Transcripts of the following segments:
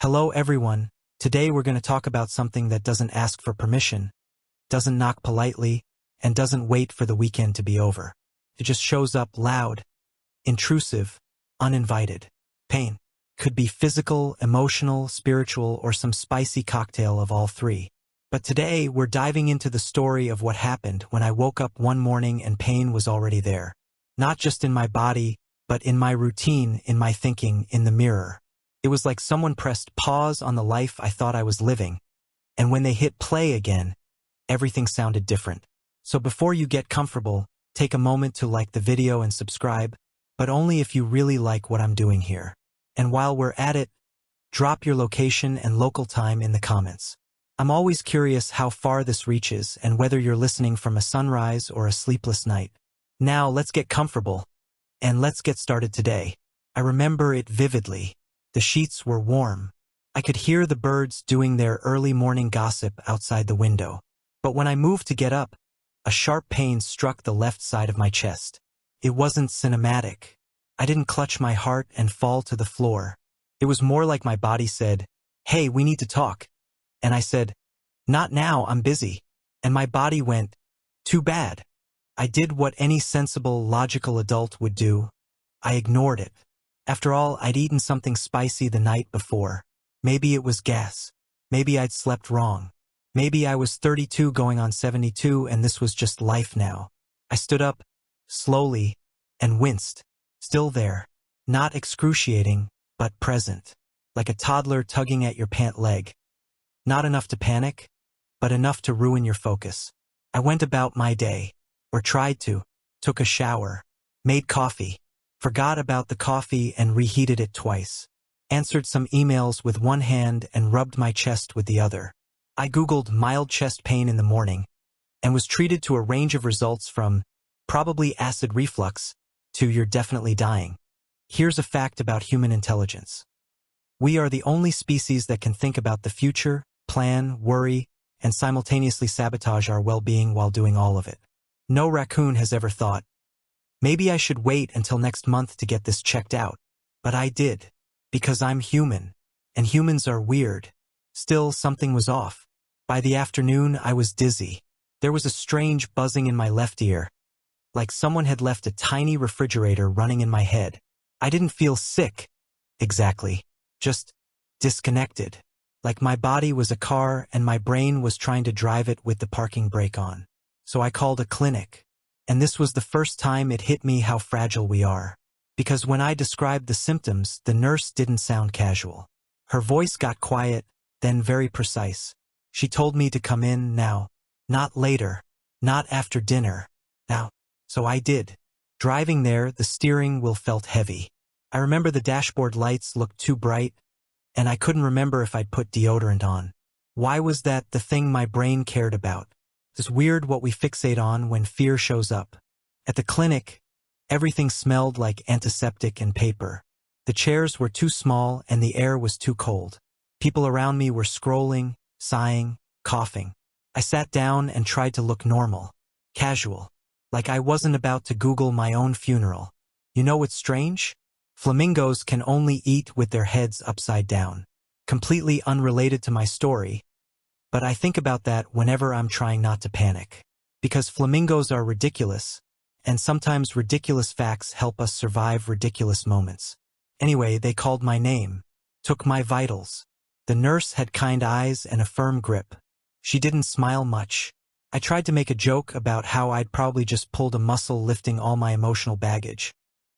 Hello everyone, today we're going to talk about something that doesn't ask for permission, doesn't knock politely, and doesn't wait for the weekend to be over. It just shows up loud, intrusive, uninvited. Pain. Could be physical, emotional, spiritual, or some spicy cocktail of all three. But today we're diving into the story of what happened when I woke up one morning and pain was already there. Not just in my body, but in my routine, in my thinking, in the mirror. It was like someone pressed pause on the life I thought I was living, and when they hit play again, everything sounded different. So before you get comfortable, take a moment to like the video and subscribe, but only if you really like what I'm doing here. And while we're at it, drop your location and local time in the comments. I'm always curious how far this reaches and whether you're listening from a sunrise or a sleepless night. Now let's get comfortable, and let's get started today. I remember it vividly. The sheets were warm. I could hear the birds doing their early morning gossip outside the window. But when I moved to get up, a sharp pain struck the left side of my chest. It wasn't cinematic. I didn't clutch my heart and fall to the floor. It was more like my body said, "Hey, we need to talk." And I said, "Not now, I'm busy." And my body went, "Too bad." I did what any sensible, logical adult would do. I ignored it. After all, I'd eaten something spicy the night before. Maybe it was gas. Maybe I'd slept wrong. Maybe I was 32 going on 72 and this was just life now. I stood up, slowly, and winced. Still there. Not excruciating, but present. Like a toddler tugging at your pant leg. Not enough to panic, but enough to ruin your focus. I went about my day, or tried to, took a shower, made coffee, forgot about the coffee and reheated it twice, answered some emails with one hand and rubbed my chest with the other. I Googled mild chest pain in the morning and was treated to a range of results from probably acid reflux to you're definitely dying. Here's a fact about human intelligence. We are the only species that can think about the future, plan, worry, and simultaneously sabotage our well-being while doing all of it. No raccoon has ever thought, maybe I should wait until next month to get this checked out. But I did, because I'm human, and humans are weird. Still, something was off. By the afternoon, I was dizzy. There was a strange buzzing in my left ear, like someone had left a tiny refrigerator running in my head. I didn't feel sick, exactly, just disconnected. Like my body was a car and my brain was trying to drive it with the parking brake on. So I called a clinic. And this was the first time it hit me how fragile we are. Because when I described the symptoms, the nurse didn't sound casual. Her voice got quiet, then very precise. She told me to come in now. Not later. Not after dinner. Now. So I did. Driving there, the steering wheel felt heavy. I remember the dashboard lights looked too bright, and I couldn't remember if I'd put deodorant on. Why was that the thing my brain cared about? It's weird what we fixate on when fear shows up. At the clinic, everything smelled like antiseptic and paper. The chairs were too small and the air was too cold. People around me were scrolling, sighing, coughing. I sat down and tried to look normal, casual, like I wasn't about to Google my own funeral. You know what's strange? Flamingos can only eat with their heads upside down. Completely unrelated to my story. But I think about that whenever I'm trying not to panic. Because flamingos are ridiculous, and sometimes ridiculous facts help us survive ridiculous moments. Anyway, they called my name, took my vitals. The nurse had kind eyes and a firm grip. She didn't smile much. I tried to make a joke about how I'd probably just pulled a muscle lifting all my emotional baggage.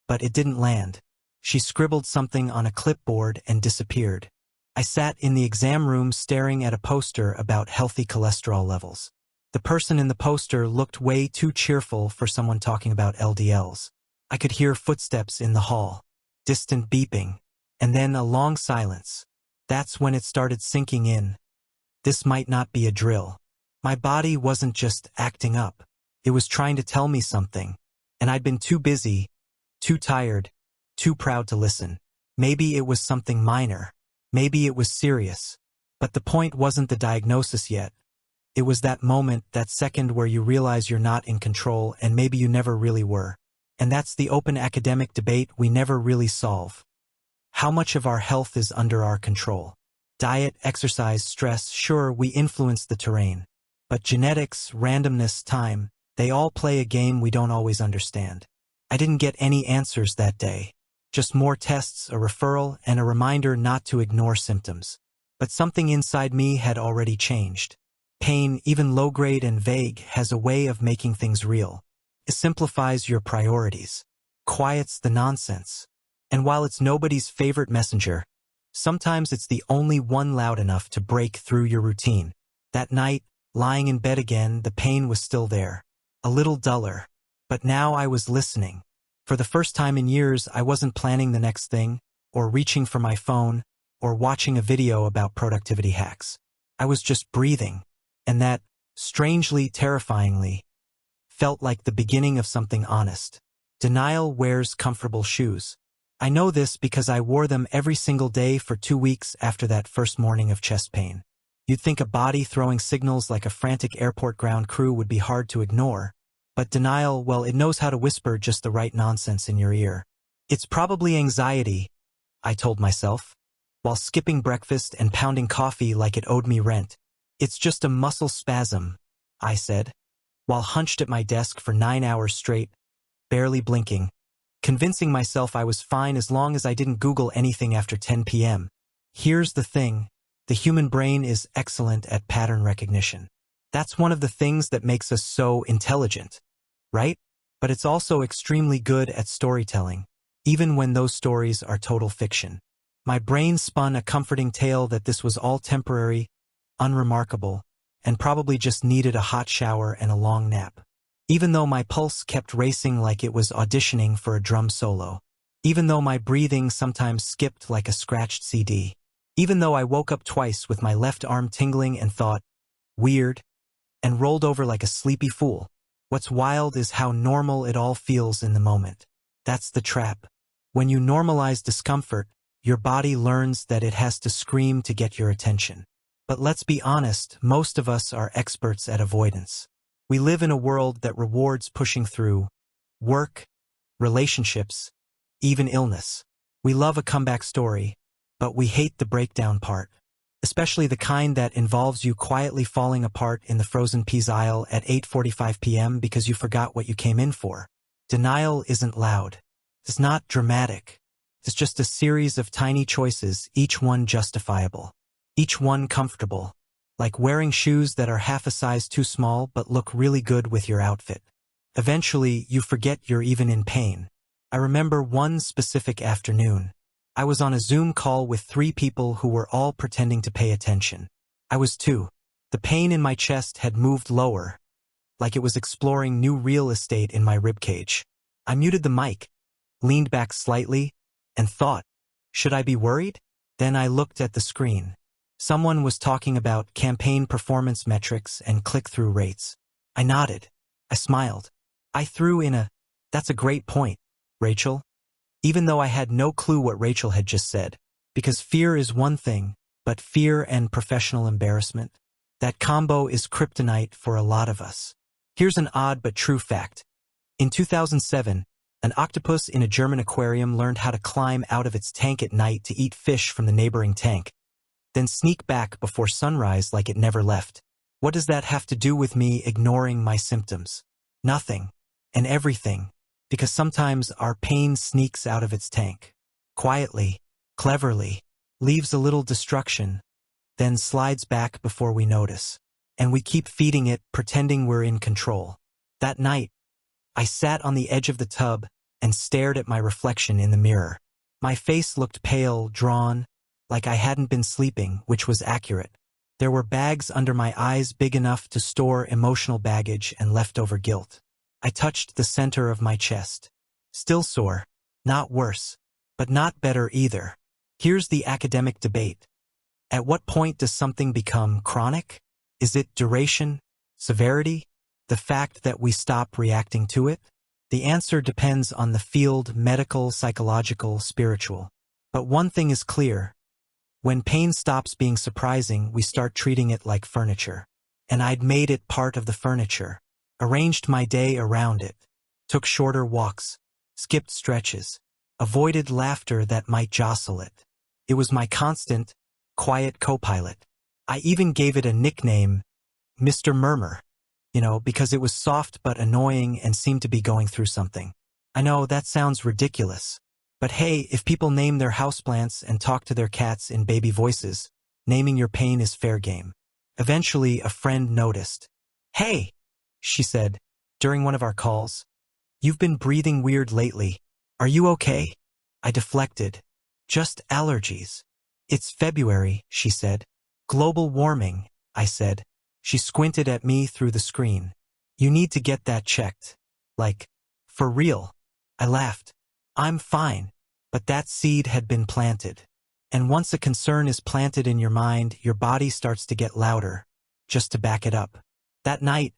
But it didn't land. She scribbled something on a clipboard and disappeared. I sat in the exam room staring at a poster about healthy cholesterol levels. The person in the poster looked way too cheerful for someone talking about LDLs. I could hear footsteps in the hall, distant beeping, and then a long silence. That's when it started sinking in. This might not be a drill. My body wasn't just acting up. It was trying to tell me something, and I'd been too busy, too tired, too proud to listen. Maybe it was something minor. Maybe it was serious, but the point wasn't the diagnosis yet. It was that moment, that second where you realize you're not in control and maybe you never really were. And that's the open academic debate we never really solve. How much of our health is under our control? Diet, exercise, stress, sure, we influence the terrain. But genetics, randomness, time, they all play a game we don't always understand. I didn't get any answers that day. Just more tests, a referral, and a reminder not to ignore symptoms. But something inside me had already changed. Pain, even low-grade and vague, has a way of making things real. It simplifies your priorities, quiets the nonsense. And while it's nobody's favorite messenger, sometimes it's the only one loud enough to break through your routine. That night, lying in bed again, the pain was still there. A little duller. But now I was listening. For the first time in years, I wasn't planning the next thing, or reaching for my phone, or watching a video about productivity hacks. I was just breathing. And that, strangely, terrifyingly, felt like the beginning of something honest. Denial wears comfortable shoes. I know this because I wore them every single day for 2 weeks after that first morning of chest pain. You'd think a body throwing signals like a frantic airport ground crew would be hard to ignore. But denial, well, it knows how to whisper just the right nonsense in your ear. It's probably anxiety, I told myself, while skipping breakfast and pounding coffee like it owed me rent. It's just a muscle spasm, I said, while hunched at my desk for 9 hours straight, barely blinking, convincing myself I was fine as long as I didn't Google anything after 10 p.m. Here's the thing, the human brain is excellent at pattern recognition. That's one of the things that makes us so intelligent, right? But it's also extremely good at storytelling, even when those stories are total fiction. My brain spun a comforting tale that this was all temporary, unremarkable, and probably just needed a hot shower and a long nap. Even though my pulse kept racing like it was auditioning for a drum solo. Even though my breathing sometimes skipped like a scratched CD. Even though I woke up twice with my left arm tingling and thought, weird, and rolled over like a sleepy fool. What's wild is how normal it all feels in the moment. That's the trap. When you normalize discomfort, your body learns that it has to scream to get your attention. But let's be honest, most of us are experts at avoidance. We live in a world that rewards pushing through work, relationships, even illness. We love a comeback story, but we hate the breakdown part, especially the kind that involves you quietly falling apart in the frozen peas aisle at 8:45 p.m. because you forgot what you came in for. Denial isn't loud. It's not dramatic. It's just a series of tiny choices, each one justifiable. Each one comfortable, like wearing shoes that are half a size too small but look really good with your outfit. Eventually, you forget you're even in pain. I remember one specific afternoon. I was on a Zoom call with 3 people who were all pretending to pay attention. I was too. The pain in my chest had moved lower, like it was exploring new real estate in my ribcage. I muted the mic, leaned back slightly, and thought, should I be worried? Then I looked at the screen. Someone was talking about campaign performance metrics and click-through rates. I nodded. I smiled. I threw in that's a great point, Rachel. Even though I had no clue what Rachel had just said. Because fear is one thing, but fear and professional embarrassment, that combo is kryptonite for a lot of us. Here's an odd but true fact. In 2007, an octopus in a German aquarium learned how to climb out of its tank at night to eat fish from the neighboring tank, then sneak back before sunrise like it never left. What does that have to do with me ignoring my symptoms? Nothing. And everything. Because sometimes our pain sneaks out of its tank. Quietly, cleverly, leaves a little destruction, then slides back before we notice. And we keep feeding it, pretending we're in control. That night, I sat on the edge of the tub and stared at my reflection in the mirror. My face looked pale, drawn, like I hadn't been sleeping, which was accurate. There were bags under my eyes big enough to store emotional baggage and leftover guilt. I touched the center of my chest. Still sore, not worse, but not better either. Here's the academic debate. At what point does something become chronic? Is it duration, severity, the fact that we stop reacting to it? The answer depends on the field: medical, psychological, spiritual. But one thing is clear. When pain stops being surprising, we start treating it like furniture. And I'd made it part of the furniture. Arranged my day around it. Took shorter walks. Skipped stretches. Avoided laughter that might jostle it. It was my constant, quiet co-pilot. I even gave it a nickname, Mr. Murmur, because it was soft but annoying and seemed to be going through something. I know that sounds ridiculous, but hey, if people name their houseplants and talk to their cats in baby voices, naming your pain is fair game. Eventually, a friend noticed. "Hey," she said, during one of our calls. "You've been breathing weird lately. Are you okay?" I deflected. "Just allergies." "It's February," she said. "Global warming," I said. She squinted at me through the screen. "You need to get that checked." Like, for real? I laughed. "I'm fine." But that seed had been planted. And once a concern is planted in your mind, your body starts to get louder, just to back it up. That night,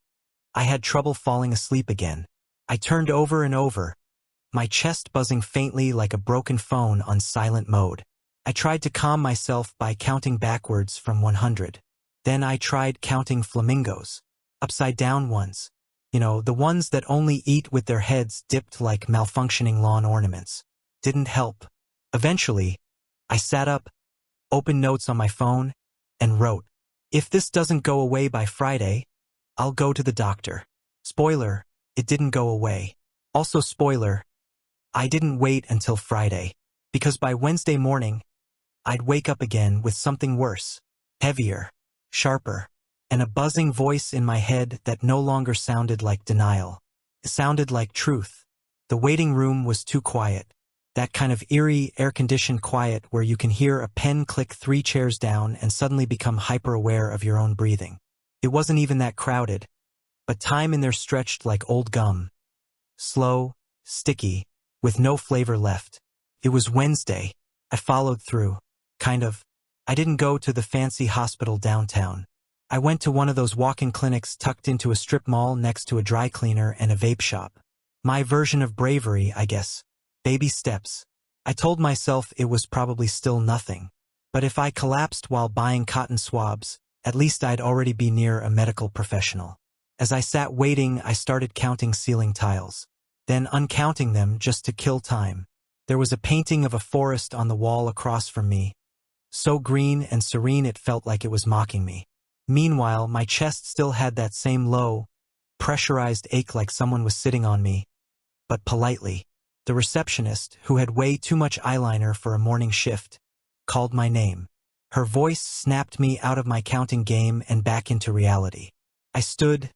I had trouble falling asleep again. I turned over and over, my chest buzzing faintly like a broken phone on silent mode. I tried to calm myself by counting backwards from 100. Then I tried counting flamingos. Upside down ones. The ones that only eat with their heads dipped like malfunctioning lawn ornaments. Didn't help. Eventually, I sat up, opened notes on my phone, and wrote, "If this doesn't go away by Friday, I'll go to the doctor." Spoiler, it didn't go away. Also spoiler, I didn't wait until Friday, because by Wednesday morning, I'd wake up again with something worse, heavier, sharper, and a buzzing voice in my head that no longer sounded like denial. It sounded like truth. The waiting room was too quiet. That kind of eerie, air-conditioned quiet where you can hear a pen click 3 chairs down and suddenly become hyper-aware of your own breathing. It wasn't even that crowded, but time in there stretched like old gum. Slow, sticky, with no flavor left. It was Wednesday. I followed through. Kind of. I didn't go to the fancy hospital downtown. I went to one of those walk-in clinics tucked into a strip mall next to a dry cleaner and a vape shop. My version of bravery, I guess. Baby steps. I told myself it was probably still nothing. But if I collapsed while buying cotton swabs, at least I'd already be near a medical professional. As I sat waiting, I started counting ceiling tiles. Then uncounting them just to kill time. There was a painting of a forest on the wall across from me. So green and serene it felt like it was mocking me. Meanwhile, my chest still had that same low, pressurized ache like someone was sitting on me. But politely. The receptionist, who had way too much eyeliner for a morning shift, called my name. Her voice snapped me out of my counting game and back into reality. I stood,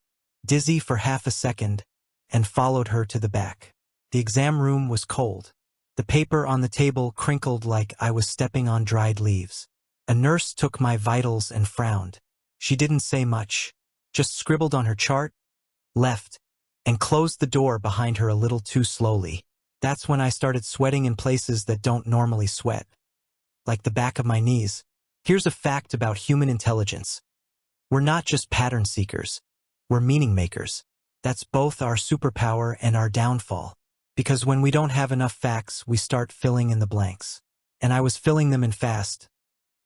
dizzy for half a second, and followed her to the back. The exam room was cold. The paper on the table crinkled like I was stepping on dried leaves. A nurse took my vitals and frowned. She didn't say much, just scribbled on her chart, left, and closed the door behind her a little too slowly. That's when I started sweating in places that don't normally sweat, like the back of my knees. Here's a fact about human intelligence. We're not just pattern seekers. We're meaning makers. That's both our superpower and our downfall. Because when we don't have enough facts, we start filling in the blanks. And I was filling them in fast.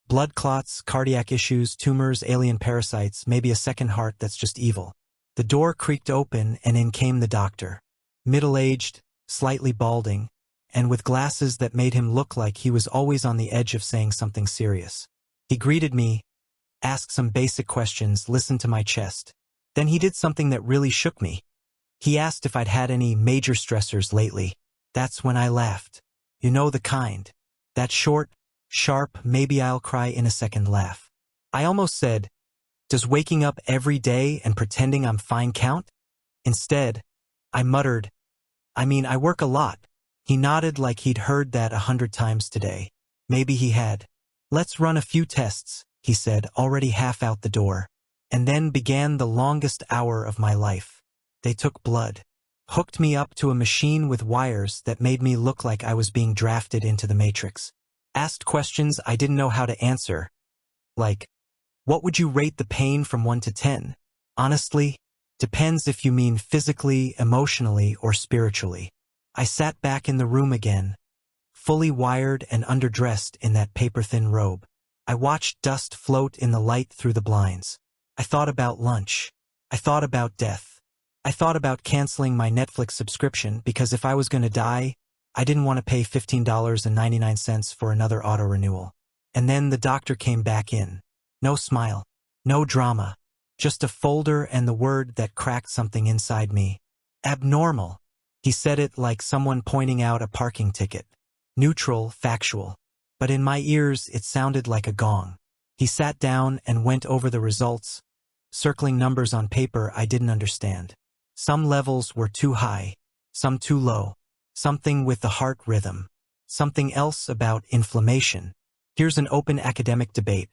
Blood clots, cardiac issues, tumors, alien parasites, maybe a second heart that's just evil. The door creaked open and in came the doctor. Middle-aged, slightly balding, and with glasses that made him look like he was always on the edge of saying something serious. He greeted me, asked some basic questions, listened to my chest. Then he did something that really shook me. He asked if I'd had any major stressors lately. That's when I laughed. You know the kind. That short, sharp, maybe I'll cry in a second laugh. I almost said, "Does waking up every day and pretending I'm fine count?" Instead, I muttered, I work a lot." He nodded like he'd heard that 100 times today. Maybe he had. "Let's run a few tests," he said, already half out the door. And then began the longest hour of my life. They took blood, hooked me up to a machine with wires that made me look like I was being drafted into the Matrix. Asked questions I didn't know how to answer. Like, what would you rate the pain from 1 to 10? Honestly, depends if you mean physically, emotionally, or spiritually. I sat back in the room again, fully wired and underdressed in that paper-thin robe. I watched dust float in the light through the blinds. I thought about lunch. I thought about death. I thought about canceling my Netflix subscription because if I was going to die, I didn't want to pay $15.99 for another auto-renewal. And then the doctor came back in. No smile. No drama. Just a folder and the word that cracked something inside me. Abnormal. He said it like someone pointing out a parking ticket. Neutral, factual. But in my ears it sounded like a gong. He sat down and went over the results, circling numbers on paper I didn't understand. Some levels were too high, some too low. Something with the heart rhythm. Something else about inflammation. Here's an open academic debate.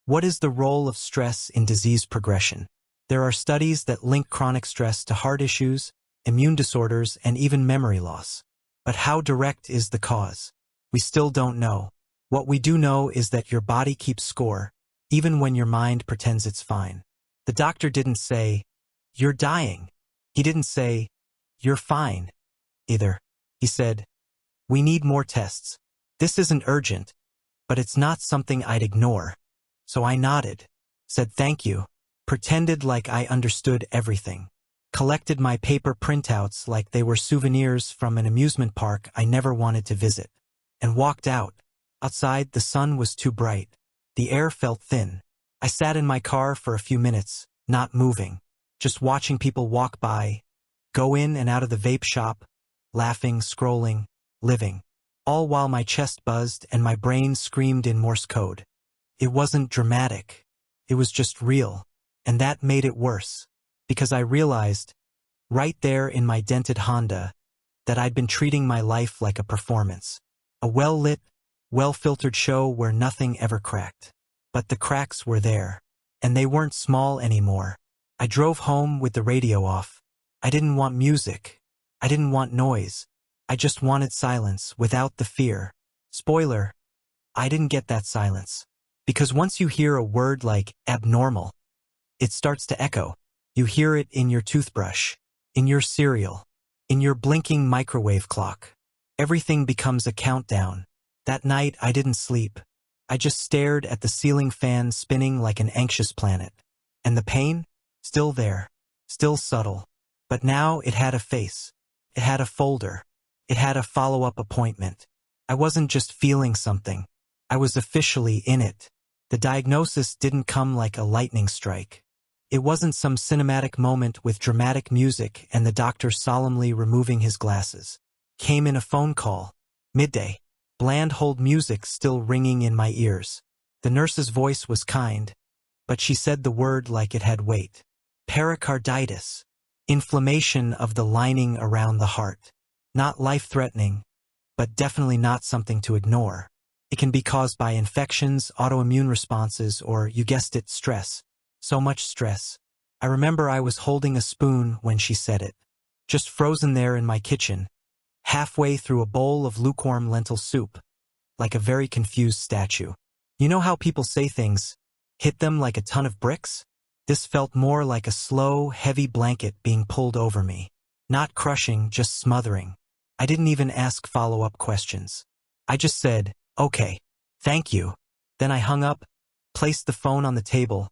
What is the role of stress in disease progression? There are studies that link chronic stress to heart issues, immune disorders, and even memory loss. But how direct is the cause? We still don't know. What we do know is that your body keeps score, even when your mind pretends it's fine. The doctor didn't say, "You're dying." He didn't say, "You're fine," either. He said, "We need more tests. This isn't urgent, but it's not something I'd ignore." So I nodded, said thank you, pretended like I understood everything, collected my paper printouts like they were souvenirs from an amusement park I never wanted to visit, and walked out. Outside, the sun was too bright. The air felt thin. I sat in my car for a few minutes, not moving, just watching people walk by, go in and out of the vape shop, laughing, scrolling, living, all while my chest buzzed and my brain screamed in Morse code. It wasn't dramatic. It was just real, and that made it worse, because I realized, right there in my dented Honda, that I'd been treating my life like a performance. A well-lit, well-filtered show where nothing ever cracked. But the cracks were there, and they weren't small anymore. I drove home with the radio off. I didn't want music. I didn't want noise. I just wanted silence without the fear. Spoiler, I didn't get that silence. Because once you hear a word like abnormal, it starts to echo. You hear it in your toothbrush, in your cereal, in your blinking microwave clock. Everything becomes a countdown. That night I didn't sleep. I just stared at the ceiling fan spinning like an anxious planet. And the pain? Still there. Still subtle. But now it had a face. It had a folder. It had a follow-up appointment. I wasn't just feeling something. I was officially in it. The diagnosis didn't come like a lightning strike. It wasn't some cinematic moment with dramatic music and the doctor solemnly removing his glasses. Came in a phone call. Midday. Bland hold music still ringing in my ears. The nurse's voice was kind, but she said the word like it had weight. Pericarditis. Inflammation of the lining around the heart. Not life-threatening, but definitely not something to ignore. It can be caused by infections, autoimmune responses, or, you guessed it, stress. So much stress. I remember I was holding a spoon when she said it. Just frozen there in my kitchen, halfway through a bowl of lukewarm lentil soup, like a very confused statue. You know how people say things hit them like a ton of bricks? This felt more like a slow, heavy blanket being pulled over me. Not crushing, just smothering. I didn't even ask follow-up questions. I just said, "Okay, thank you." Then I hung up, placed the phone on the table,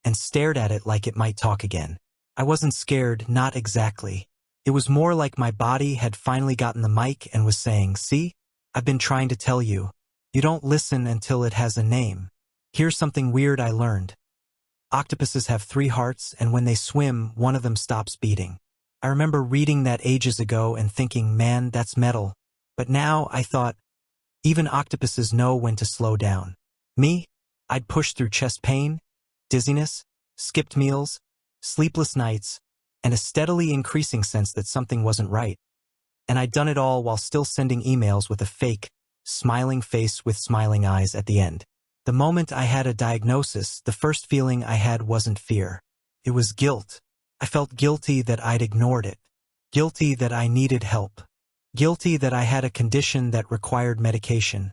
and stared at it like it might talk again. I wasn't scared, not exactly. It was more like my body had finally gotten the mic and was saying, "See? I've been trying to tell you. You don't listen until it has a name." Here's something weird I learned. Octopuses have 3 hearts, and when they swim, one of them stops beating. I remember reading that ages ago and thinking, man, that's metal. But now I thought, even octopuses know when to slow down. Me? I'd pushed through chest pain, dizziness, skipped meals, sleepless nights, and a steadily increasing sense that something wasn't right. And I'd done it all while still sending emails with a fake, smiling face with smiling eyes at the end. The moment I had a diagnosis, the first feeling I had wasn't fear. It was guilt. I felt guilty that I'd ignored it. Guilty that I needed help. Guilty that I had a condition that required medication,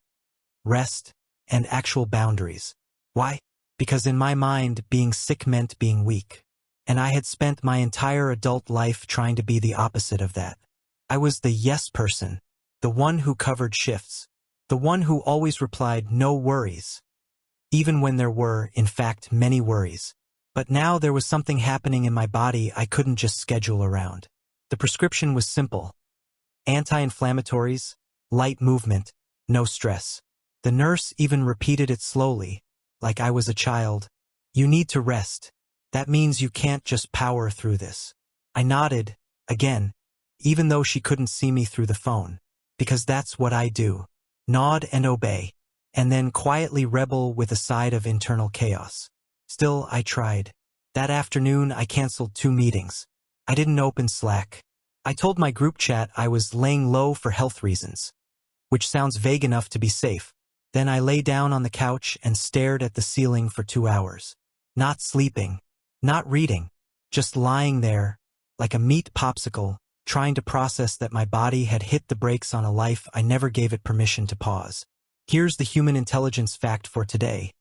rest, and actual boundaries. Why? Because in my mind, being sick meant being weak. And I had spent my entire adult life trying to be the opposite of that. I was the yes person, the one who covered shifts, the one who always replied, "No worries," even when there were, in fact, many worries. But now there was something happening in my body I couldn't just schedule around. The prescription was simple. Anti-inflammatories, light movement, no stress. The nurse even repeated it slowly, like I was a child. You need to rest. That means you can't just power through this. I nodded, again, even though she couldn't see me through the phone. Because that's what I do. Nod and obey. And then quietly rebel with a side of internal chaos. Still, I tried. That afternoon, I canceled 2 meetings. I didn't open Slack. I told my group chat I was laying low for health reasons, which sounds vague enough to be safe. Then I lay down on the couch and stared at the ceiling for 2 hours. Not sleeping, not reading, just lying there, like a meat popsicle, trying to process that my body had hit the brakes on a life I never gave it permission to pause. Here's the human intelligence fact for today.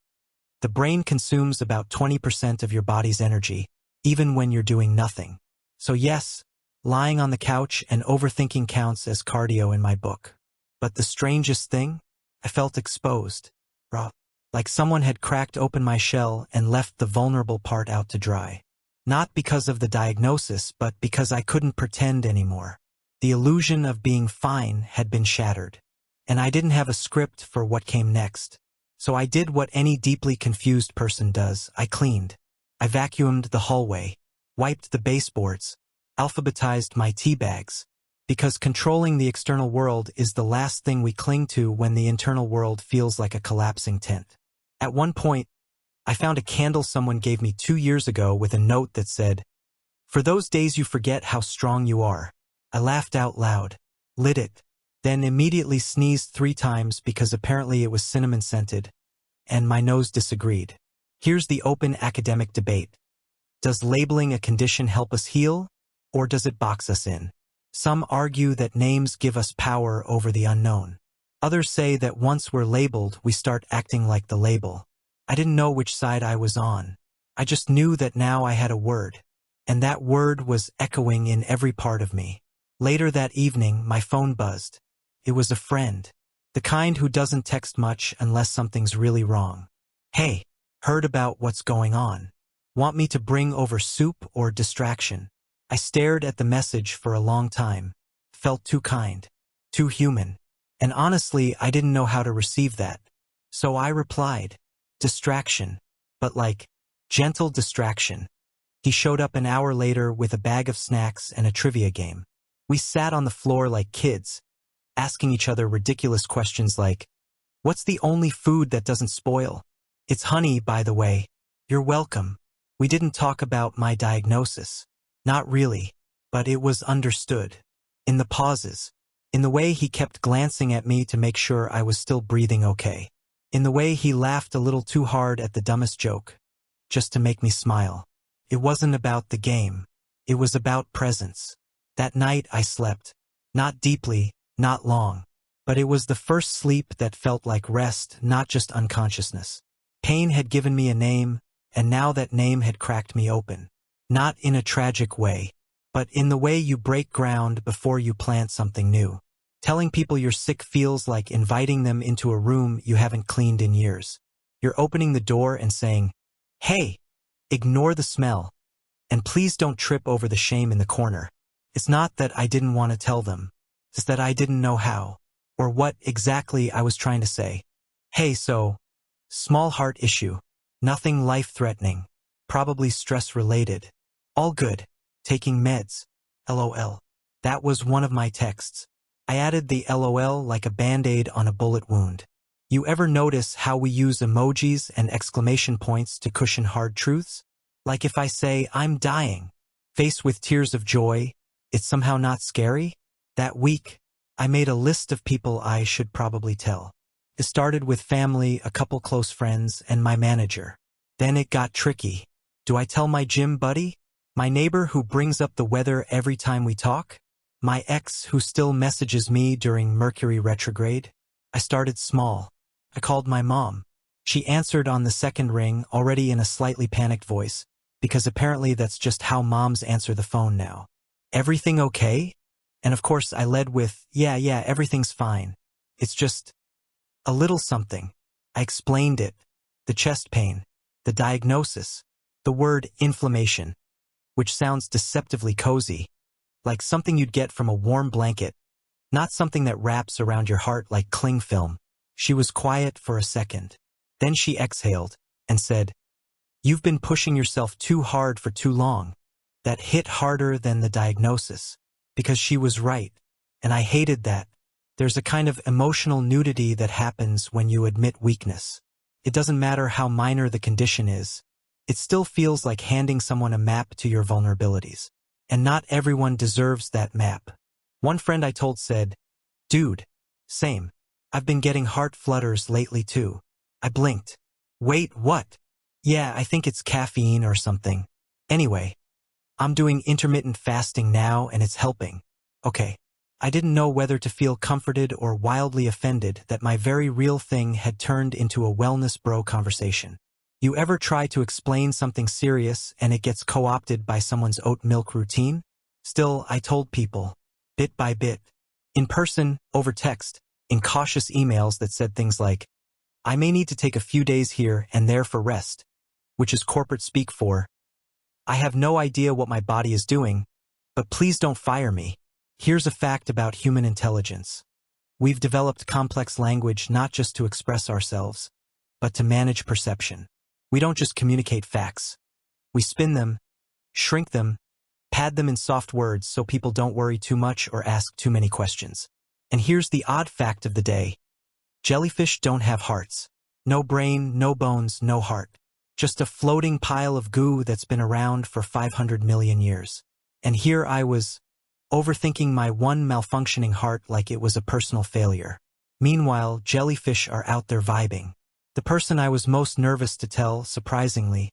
The brain consumes about 20% of your body's energy, even when you're doing nothing. So yes, lying on the couch and overthinking counts as cardio in my book. But the strangest thing? I felt exposed. Raw. Like someone had cracked open my shell and left the vulnerable part out to dry. Not because of the diagnosis, but because I couldn't pretend anymore. The illusion of being fine had been shattered. And I didn't have a script for what came next. So I did what any deeply confused person does. I cleaned. I vacuumed the hallway, wiped the baseboards, alphabetized my tea bags. Because controlling the external world is the last thing we cling to when the internal world feels like a collapsing tent. At one point, I found a candle someone gave me 2 years ago with a note that said, "For those days you forget how strong you are." I laughed out loud, lit it, then immediately sneezed 3 times because apparently it was cinnamon-scented, and my nose disagreed. Here's the open academic debate. Does labeling a condition help us heal, or does it box us in? Some argue that names give us power over the unknown. Others say that once we're labeled, we start acting like the label. I didn't know which side I was on. I just knew that now I had a word, and that word was echoing in every part of me. Later that evening, my phone buzzed. It was a friend, the kind who doesn't text much unless something's really wrong. "Hey, heard about what's going on. Want me to bring over soup or distraction?" I stared at the message for a long time. Felt too kind, too human. And honestly, I didn't know how to receive that. So I replied, "Distraction, but like, gentle distraction." He showed up an hour later with a bag of snacks and a trivia game. We sat on the floor like kids, asking each other ridiculous questions like, "What's the only food that doesn't spoil?" "It's honey, by the way." "You're welcome." We didn't talk about my diagnosis. Not really, but it was understood. In the pauses. In the way he kept glancing at me to make sure I was still breathing okay. In the way he laughed a little too hard at the dumbest joke, just to make me smile. It wasn't about the game. It was about presence. That night I slept. Not deeply, not long. But it was the first sleep that felt like rest, not just unconsciousness. Pain had given me a name, and now that name had cracked me open. Not in a tragic way, but in the way you break ground before you plant something new. Telling people you're sick feels like inviting them into a room you haven't cleaned in years. You're opening the door and saying, "Hey, ignore the smell, and please don't trip over the shame in the corner." It's not that I didn't want to tell them. It's that I didn't know how, or what exactly I was trying to say. "Hey, so, small heart issue. Nothing life-threatening. Probably stress-related. All good. Taking meds. LOL. That was one of my texts. I added the LOL like a band-aid on a bullet wound. You ever notice how we use emojis and exclamation points to cushion hard truths? Like if I say, "I'm dying," faced with tears of joy, it's somehow not scary? That week, I made a list of people I should probably tell. It started with family, a couple close friends, and my manager. Then it got tricky. Do I tell my gym buddy? My neighbor who brings up the weather every time we talk? My ex who still messages me during Mercury retrograde? I started small. I called my mom. She answered on the second ring, already in a slightly panicked voice, because apparently that's just how moms answer the phone now. "Everything okay?" And of course I led with, yeah, everything's fine. It's just a little something." I explained it. The chest pain. The diagnosis. The word inflammation. Which sounds deceptively cozy. Like something you'd get from a warm blanket. Not something that wraps around your heart like cling film. She was quiet for a second. Then she exhaled and said, "You've been pushing yourself too hard for too long." That hit harder than the diagnosis, because she was right, and I hated that. There's a kind of emotional nudity that happens when you admit weakness. It doesn't matter how minor the condition is. It still feels like handing someone a map to your vulnerabilities. And not everyone deserves that map. One friend I told said, "Dude, same. I've been getting heart flutters lately too." I blinked. "Wait, what?" "Yeah, I think it's caffeine or something. Anyway, I'm doing intermittent fasting now and it's helping." Okay. I didn't know whether to feel comforted or wildly offended that my very real thing had turned into a wellness bro conversation. You ever try to explain something serious and it gets co-opted by someone's oat milk routine? Still, I told people, bit by bit, in person, over text, in cautious emails that said things like, "I may need to take a few days here and there for rest," which is corporate speak for, "I have no idea what my body is doing, but please don't fire me." Here's a fact about human intelligence. We've developed complex language not just to express ourselves, but to manage perception. We don't just communicate facts. We spin them, shrink them, pad them in soft words so people don't worry too much or ask too many questions. And here's the odd fact of the day. Jellyfish don't have hearts. No brain, no bones, no heart. Just a floating pile of goo that's been around for 500 million years. And here I was, overthinking my one malfunctioning heart like it was a personal failure. Meanwhile, jellyfish are out there vibing. The person I was most nervous to tell, surprisingly,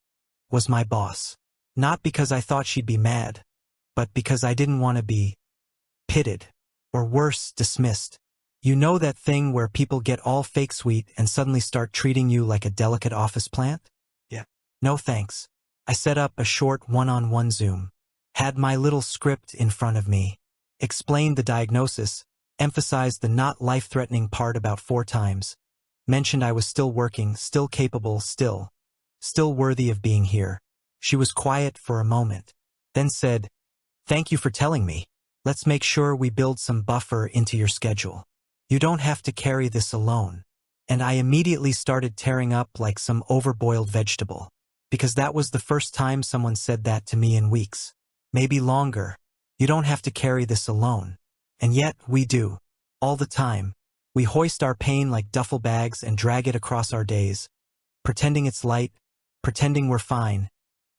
was my boss. Not because I thought she'd be mad, but because I didn't want to be pitted, or worse, dismissed. You know that thing where people get all fake sweet and suddenly start treating you like a delicate office plant? Yeah. No thanks. I set up a short one-on-one Zoom. Had my little script in front of me. Explained the diagnosis, emphasized the not life-threatening part about 4 times. Mentioned I was still working, still capable, still worthy of being here. She was quiet for a moment. Then said, "Thank you for telling me. Let's make sure we build some buffer into your schedule. You don't have to carry this alone." And I immediately started tearing up like some overboiled vegetable. Because that was the first time someone said that to me in weeks. Maybe longer. You don't have to carry this alone. And yet, we do. All the time. We hoist our pain like duffel bags and drag it across our days. Pretending it's light, pretending we're fine,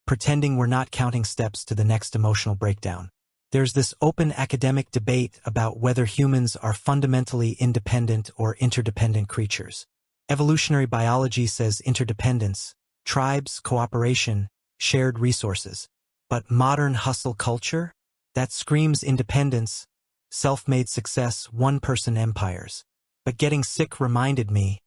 pretending we're not counting steps to the next emotional breakdown. There's this open academic debate about whether humans are fundamentally independent or interdependent creatures. Evolutionary biology says interdependence, tribes, cooperation, shared resources. But modern hustle culture? That screams independence, self-made success, one-person empires. But getting sick reminded me,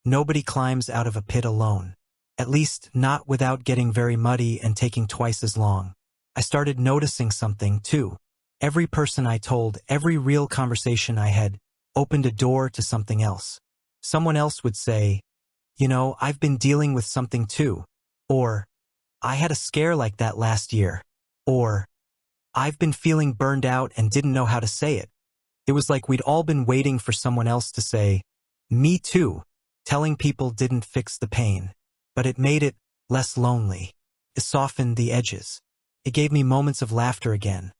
nobody climbs out of a pit alone. At least, not without getting very muddy and taking twice as long. I started noticing something, too. Every person I told, every real conversation I had, opened a door to something else. Someone else would say, "You know, I've been dealing with something too." Or, "I had a scare like that last year." Or, "I've been feeling burned out and didn't know how to say it." It was like we'd all been waiting for someone else to say, "Me too." Telling people didn't fix the pain, but it made it less lonely. It softened the edges. It gave me moments of laughter again.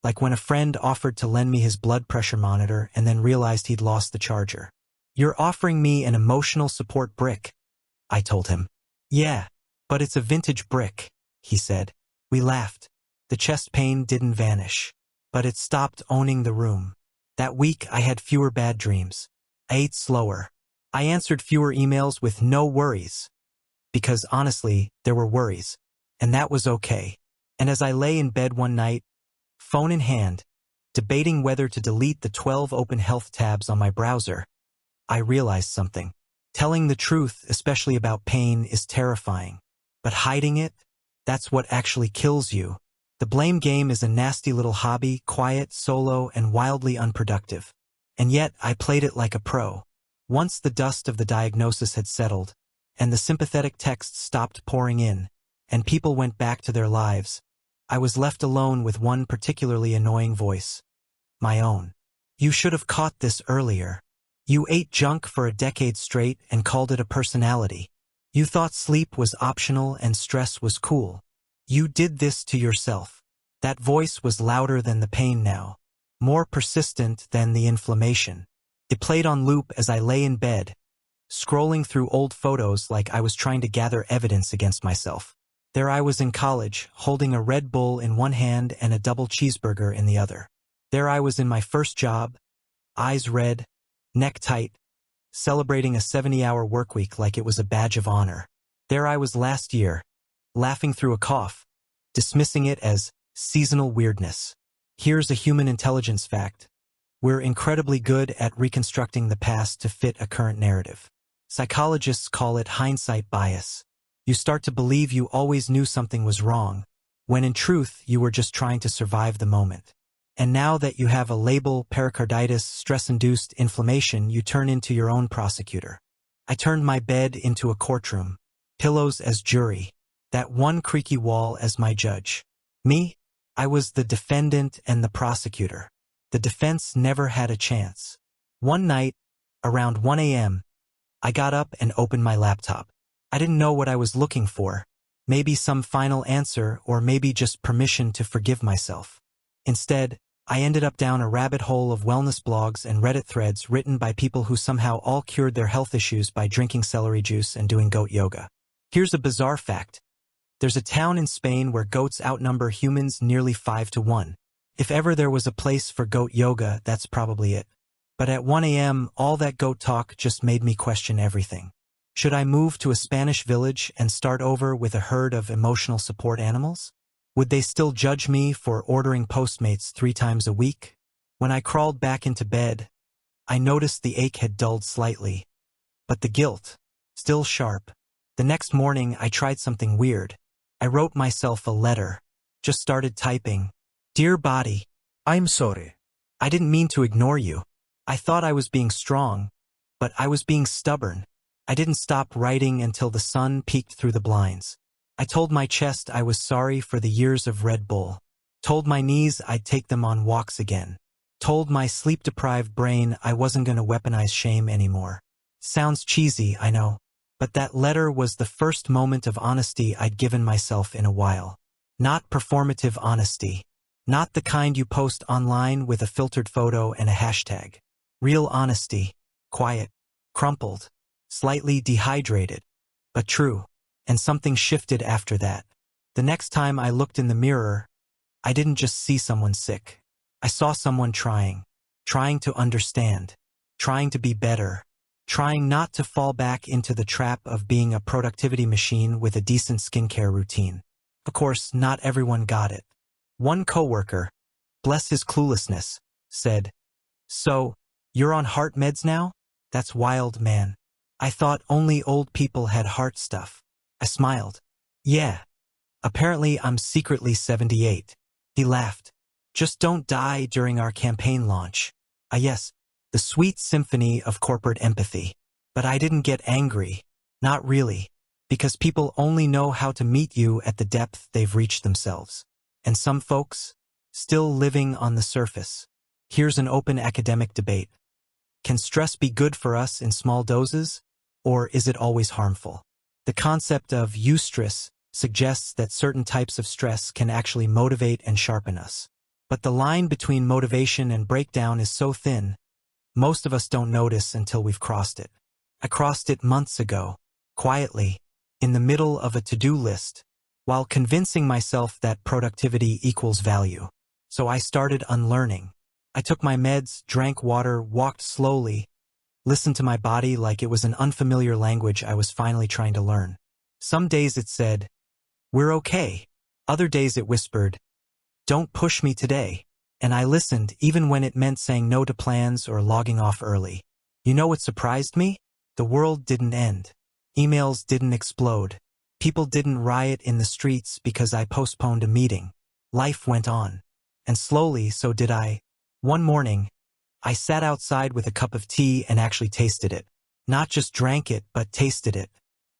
Like when a friend offered to lend me his blood pressure monitor and then realized he'd lost the charger. "You're offering me an emotional support brick," I told him. "Yeah, but it's a vintage brick," he said. We laughed. The chest pain didn't vanish, but it stopped owning the room. That week, I had fewer bad dreams. I ate slower. I answered fewer emails with no worries. Because honestly, there were worries. And that was okay. And as I lay in bed one night, phone in hand, debating whether to delete the 12 open health tabs on my browser, I realized something. Telling the truth, especially about pain, is terrifying. But hiding it, that's what actually kills you. The blame game is a nasty little hobby, quiet, solo, and wildly unproductive. And yet, I played it like a pro. Once the dust of the diagnosis had settled, and the sympathetic texts stopped pouring in, and people went back to their lives, I was left alone with one particularly annoying voice. My own. "You should have caught this earlier. You ate junk for a decade straight and called it a personality. You thought sleep was optional and stress was cool. You did this to yourself. That voice was louder than the pain now, more persistent than the inflammation. It played on loop as I lay in bed, scrolling through old photos like I was trying to gather evidence against myself. There I was in college, holding a Red Bull in one hand and a double cheeseburger in the other. There I was in my first job, eyes red, neck tight, celebrating a 70-hour workweek like it was a badge of honor. There I was last year, laughing through a cough, dismissing it as seasonal weirdness. Here's a human intelligence fact. We're incredibly good at reconstructing the past to fit a current narrative. Psychologists call it hindsight bias. You start to believe you always knew something was wrong, when in truth you were just trying to survive the moment. And now that you have a label, pericarditis, stress-induced inflammation, you turn into your own prosecutor. I turned my bed into a courtroom, pillows as jury, that one creaky wall as my judge. Me? I was the defendant and the prosecutor. The defense never had a chance. One night, around 1 a.m., I got up and opened my laptop. I didn't know what I was looking for. Maybe some final answer, or maybe just permission to forgive myself. Instead, I ended up down a rabbit hole of wellness blogs and Reddit threads written by people who somehow all cured their health issues by drinking celery juice and doing goat yoga. Here's a bizarre fact. There's a town in Spain where goats outnumber humans nearly 5-1. If ever there was a place for goat yoga, that's probably it. But at 1 a.m., all that goat talk just made me question everything. Should I move to a Spanish village and start over with a herd of emotional support animals? Would they still judge me for ordering Postmates 3 times a week? When I crawled back into bed, I noticed the ache had dulled slightly, but the guilt, still sharp. The next morning, I tried something weird. I wrote myself a letter, just started typing. Dear body, I'm sorry. I didn't mean to ignore you. I thought I was being strong, but I was being stubborn. I didn't stop writing until the sun peeked through the blinds. I told my chest I was sorry for the years of Red Bull. Told my knees I'd take them on walks again. Told my sleep-deprived brain I wasn't going to weaponize shame anymore. Sounds cheesy, I know, but that letter was the first moment of honesty I'd given myself in a while. Not performative honesty. Not the kind you post online with a filtered photo and a hashtag. Real honesty. Quiet. Crumpled. Slightly dehydrated. But true. And something shifted after that. The next time I looked in the mirror, I didn't just see someone sick. I saw someone trying to understand, trying to be better, trying not to fall back into the trap of being a productivity machine with a decent skincare routine. Of course, not everyone got it. One coworker, bless his cluelessness, said, "So, you're on heart meds now? That's wild, man. I thought only old people had heart stuff." I smiled. "Yeah. Apparently I'm secretly 78. He laughed. "Just don't die during our campaign launch." Yes, the sweet symphony of corporate empathy. But I didn't get angry. Not really. Because people only know how to meet you at the depth they've reached themselves. And some folks, still living on the surface. Here's an open academic debate. Can stress be good for us in small doses, or is it always harmful? The concept of eustress suggests that certain types of stress can actually motivate and sharpen us. But the line between motivation and breakdown is so thin, most of us don't notice until we've crossed it. I crossed it months ago, quietly, in the middle of a to-do list, while convincing myself that productivity equals value. So I started unlearning. I took my meds, drank water, walked slowly, listened to my body like it was an unfamiliar language I was finally trying to learn. Some days it said, "We're okay." Other days it whispered, "Don't push me today." And I listened even when it meant saying no to plans or logging off early. You know what surprised me? The world didn't end. Emails didn't explode. People didn't riot in the streets because I postponed a meeting. Life went on. And slowly, so did I. One morning, I sat outside with a cup of tea and actually tasted it. Not just drank it, but tasted it.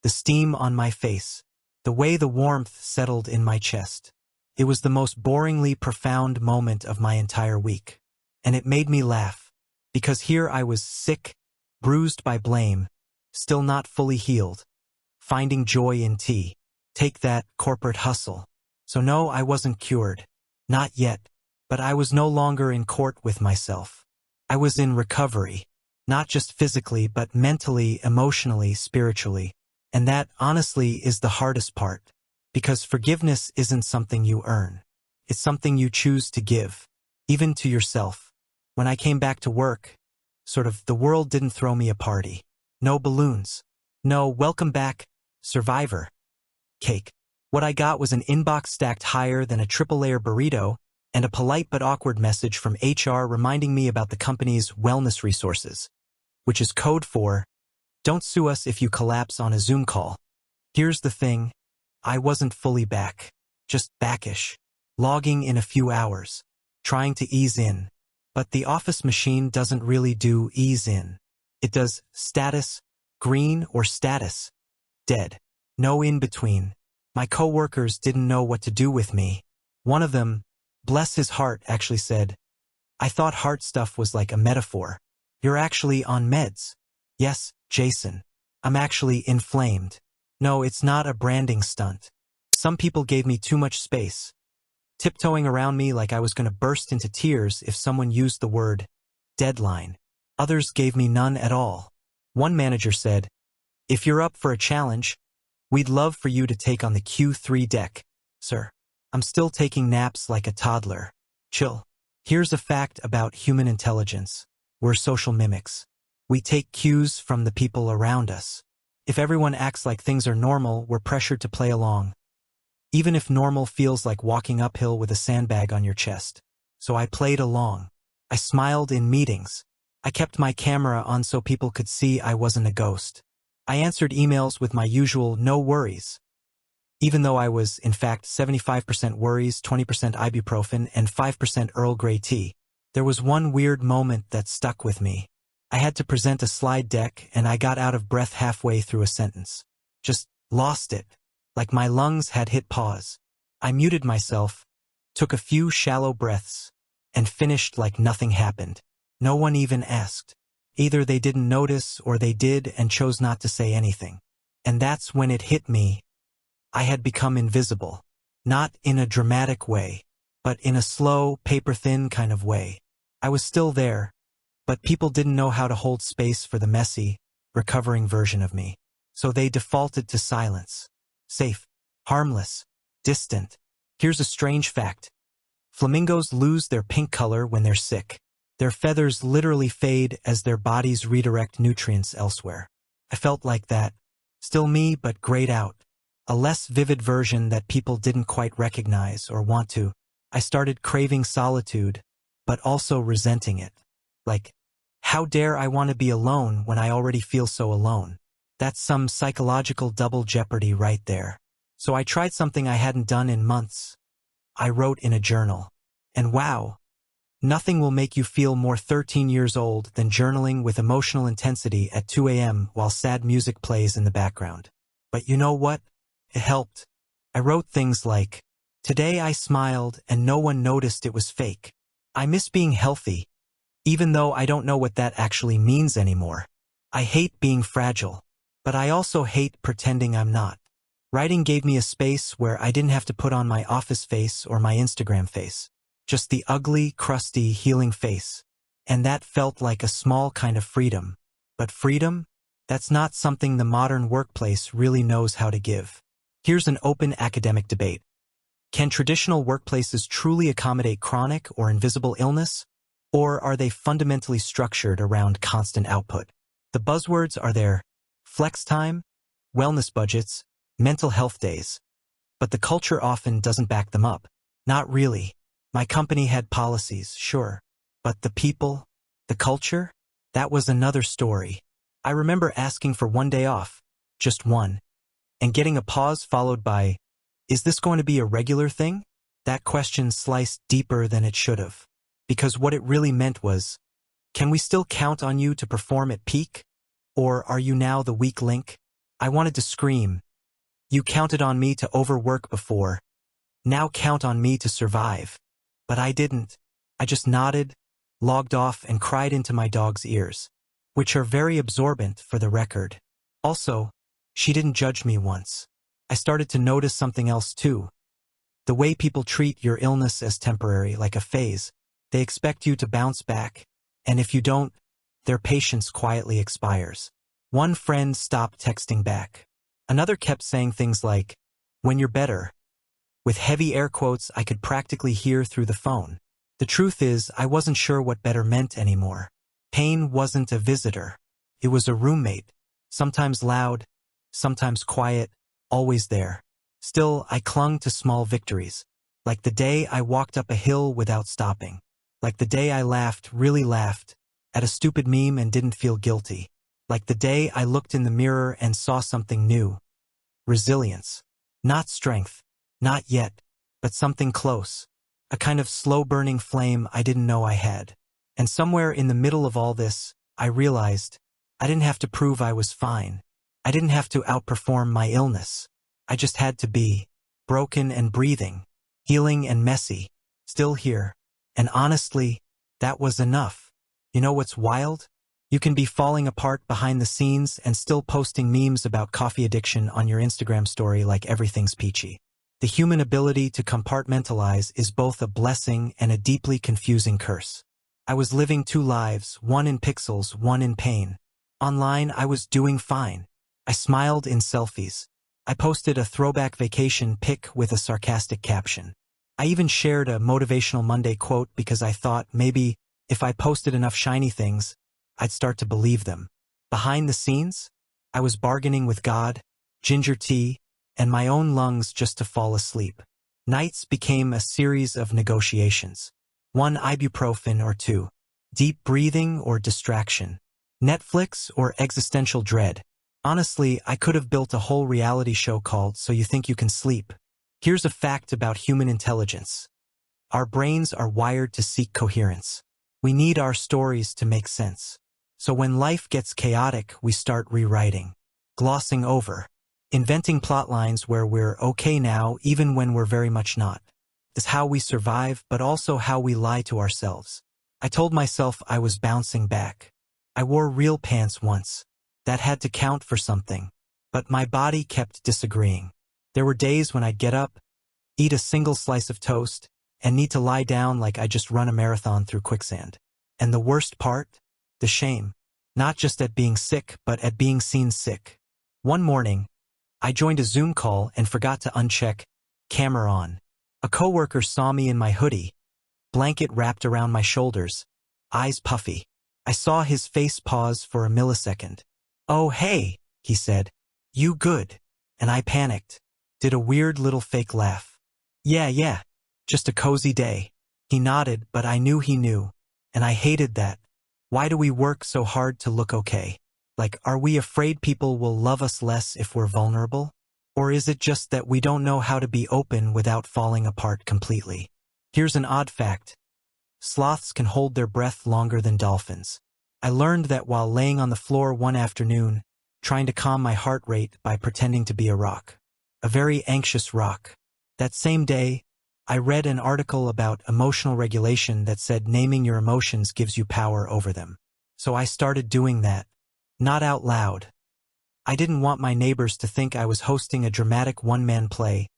The steam on my face. The way the warmth settled in my chest. It was the most boringly profound moment of my entire week. And it made me laugh. Because here I was sick, bruised by blame, still not fully healed, finding joy in tea. Take that, corporate hustle. So no, I wasn't cured. Not yet. But I was no longer in court with myself. I was in recovery. Not just physically, but mentally, emotionally, spiritually. And that, honestly, is the hardest part. Because forgiveness isn't something you earn. It's something you choose to give. Even to yourself. When I came back to work, the world didn't throw me a party. No balloons. No welcome back, survivor cake. What I got was an inbox stacked higher than a triple-layer burrito and a polite but awkward message from HR reminding me about the company's wellness resources, which is code for, don't sue us if you collapse on a Zoom call. Here's the thing, I wasn't fully back, just backish, logging in a few hours, trying to ease in. But the office machine doesn't really do ease in. It does status, green or status, dead. No in between. My coworkers didn't know what to do with me. One of them, bless his heart, actually said, I thought heart stuff was like a metaphor. You're actually on meds. Yes, Jason. I'm actually inflamed. No, it's not a branding stunt. Some people gave me too much space, tiptoeing around me like I was going to burst into tears if someone used the word deadline. Others gave me none at all. One manager said, if you're up for a challenge, we'd love for you to take on the Q3 deck, sir. I'm still taking naps like a toddler. Chill. Here's a fact about human intelligence. We're social mimics. We take cues from the people around us. If everyone acts like things are normal, we're pressured to play along. Even if normal feels like walking uphill with a sandbag on your chest. So I played along. I smiled in meetings. I kept my camera on so people could see I wasn't a ghost. I answered emails with my usual no worries. Even though I was, in fact, 75% worries, 20% ibuprofen, and 5% Earl Grey tea. There was one weird moment that stuck with me. I had to present a slide deck and I got out of breath halfway through a sentence. Just lost it. Like my lungs had hit pause. I muted myself, took a few shallow breaths, and finished like nothing happened. No one even asked. Either they didn't notice or they did and chose not to say anything. And that's when it hit me. I had become invisible. Not in a dramatic way, but in a slow, paper-thin kind of way. I was still there, but people didn't know how to hold space for the messy, recovering version of me. So they defaulted to silence. Safe, harmless, distant. Here's a strange fact. Flamingos lose their pink color when they're sick. Their feathers literally fade as their bodies redirect nutrients elsewhere. I felt like that. Still me, but grayed out. A less vivid version that people didn't quite recognize or want to. I started craving solitude, but also resenting it. Like, how dare I want to be alone when I already feel so alone? That's some psychological double jeopardy right there. So I tried something I hadn't done in months. I wrote in a journal. And wow, nothing will make you feel more 13 years old than journaling with emotional intensity at 2 a.m. while sad music plays in the background. But you know what? It helped. I wrote things like, today I smiled and no one noticed it was fake. I miss being healthy, even though I don't know what that actually means anymore. I hate being fragile, but I also hate pretending I'm not. Writing gave me a space where I didn't have to put on my office face or my Instagram face. Just the ugly, crusty, healing face. And that felt like a small kind of freedom. But freedom? That's not something the modern workplace really knows how to give. Here's an open academic debate. Can traditional workplaces truly accommodate chronic or invisible illness? Or are they fundamentally structured around constant output? The buzzwords are there: flex time, wellness budgets, mental health days. But the culture often doesn't back them up. Not really. My company had policies, sure. But the people, the culture, that was another story. I remember asking for one day off, just one, and getting a pause followed by, is this going to be a regular thing? That question sliced deeper than it should have. Because what it really meant was, can we still count on you to perform at peak? Or are you now the weak link? I wanted to scream. You counted on me to overwork before. Now count on me to survive. But I didn't. I just nodded, logged off, and cried into my dog's ears. which are very absorbent for the record. Also, she didn't judge me once. I started to notice something else too. The way people treat your illness as temporary, like a phase. They expect you to bounce back, and if you don't, their patience quietly expires. One friend stopped texting back. Another kept saying things like, "When you're better," with heavy air quotes I could practically hear through the phone. The truth is, I wasn't sure what better meant anymore. Pain wasn't a visitor. It was a roommate, sometimes loud, sometimes quiet, always there. Still, I clung to small victories, like the day I walked up a hill without stopping, like the day I laughed, really laughed, at a stupid meme and didn't feel guilty, like the day I looked in the mirror and saw something new. Resilience. Not strength. Not yet. But something close. A kind of slow-burning flame I didn't know I had. And somewhere in the middle of all this, I realized I didn't have to prove I was fine. I didn't have to outperform my illness. I just had to be broken and breathing, healing and messy, still here. And honestly, that was enough. You know what's wild? You can be falling apart behind the scenes and still posting memes about coffee addiction on your Instagram story like everything's peachy. The human ability to compartmentalize is both a blessing and a deeply confusing curse. I was living two lives, one in pixels, one in pain. Online, I was doing fine. I smiled in selfies. I posted a throwback vacation pic with a sarcastic caption. I even shared a Motivational Monday quote because I thought maybe if I posted enough shiny things, I'd start to believe them. Behind the scenes, I was bargaining with God, ginger tea, and my own lungs just to fall asleep. Nights became a series of negotiations. One ibuprofen or two. Deep breathing or distraction. Netflix or existential dread. Honestly, I could have built a whole reality show called So You Think You Can Sleep. Here's a fact about human intelligence. Our brains are wired to seek coherence. We need our stories to make sense. So when life gets chaotic, we start rewriting, glossing over, inventing plot lines where we're okay now even when we're very much not. It's how we survive, but also how we lie to ourselves. I told myself I was bouncing back. I wore real pants once. That had to count for something. But my body kept disagreeing. There were days when I'd get up, eat a single slice of toast, and need to lie down like I just run a marathon through quicksand. And the worst part? The shame. Not just at being sick, but at being seen sick. One morning, I joined a Zoom call and forgot to uncheck camera on. A coworker saw me in my hoodie, blanket wrapped around my shoulders, eyes puffy. I saw his face pause for a millisecond. "Oh, hey," he said. "You good?" And I panicked. Did a weird little fake laugh. Yeah, just a cozy day." He nodded, but I knew he knew. And I hated that. Why do we work so hard to look okay? Like, are we afraid people will love us less if we're vulnerable? Or is it just that we don't know how to be open without falling apart completely? Here's an odd fact. Sloths can hold their breath longer than dolphins. I learned that while laying on the floor one afternoon, trying to calm my heart rate by pretending to be a rock. A very anxious rock. That same day, I read an article about emotional regulation that said naming your emotions gives you power over them. So I started doing that. Not out loud. I didn't want my neighbors to think I was hosting a dramatic one-man play,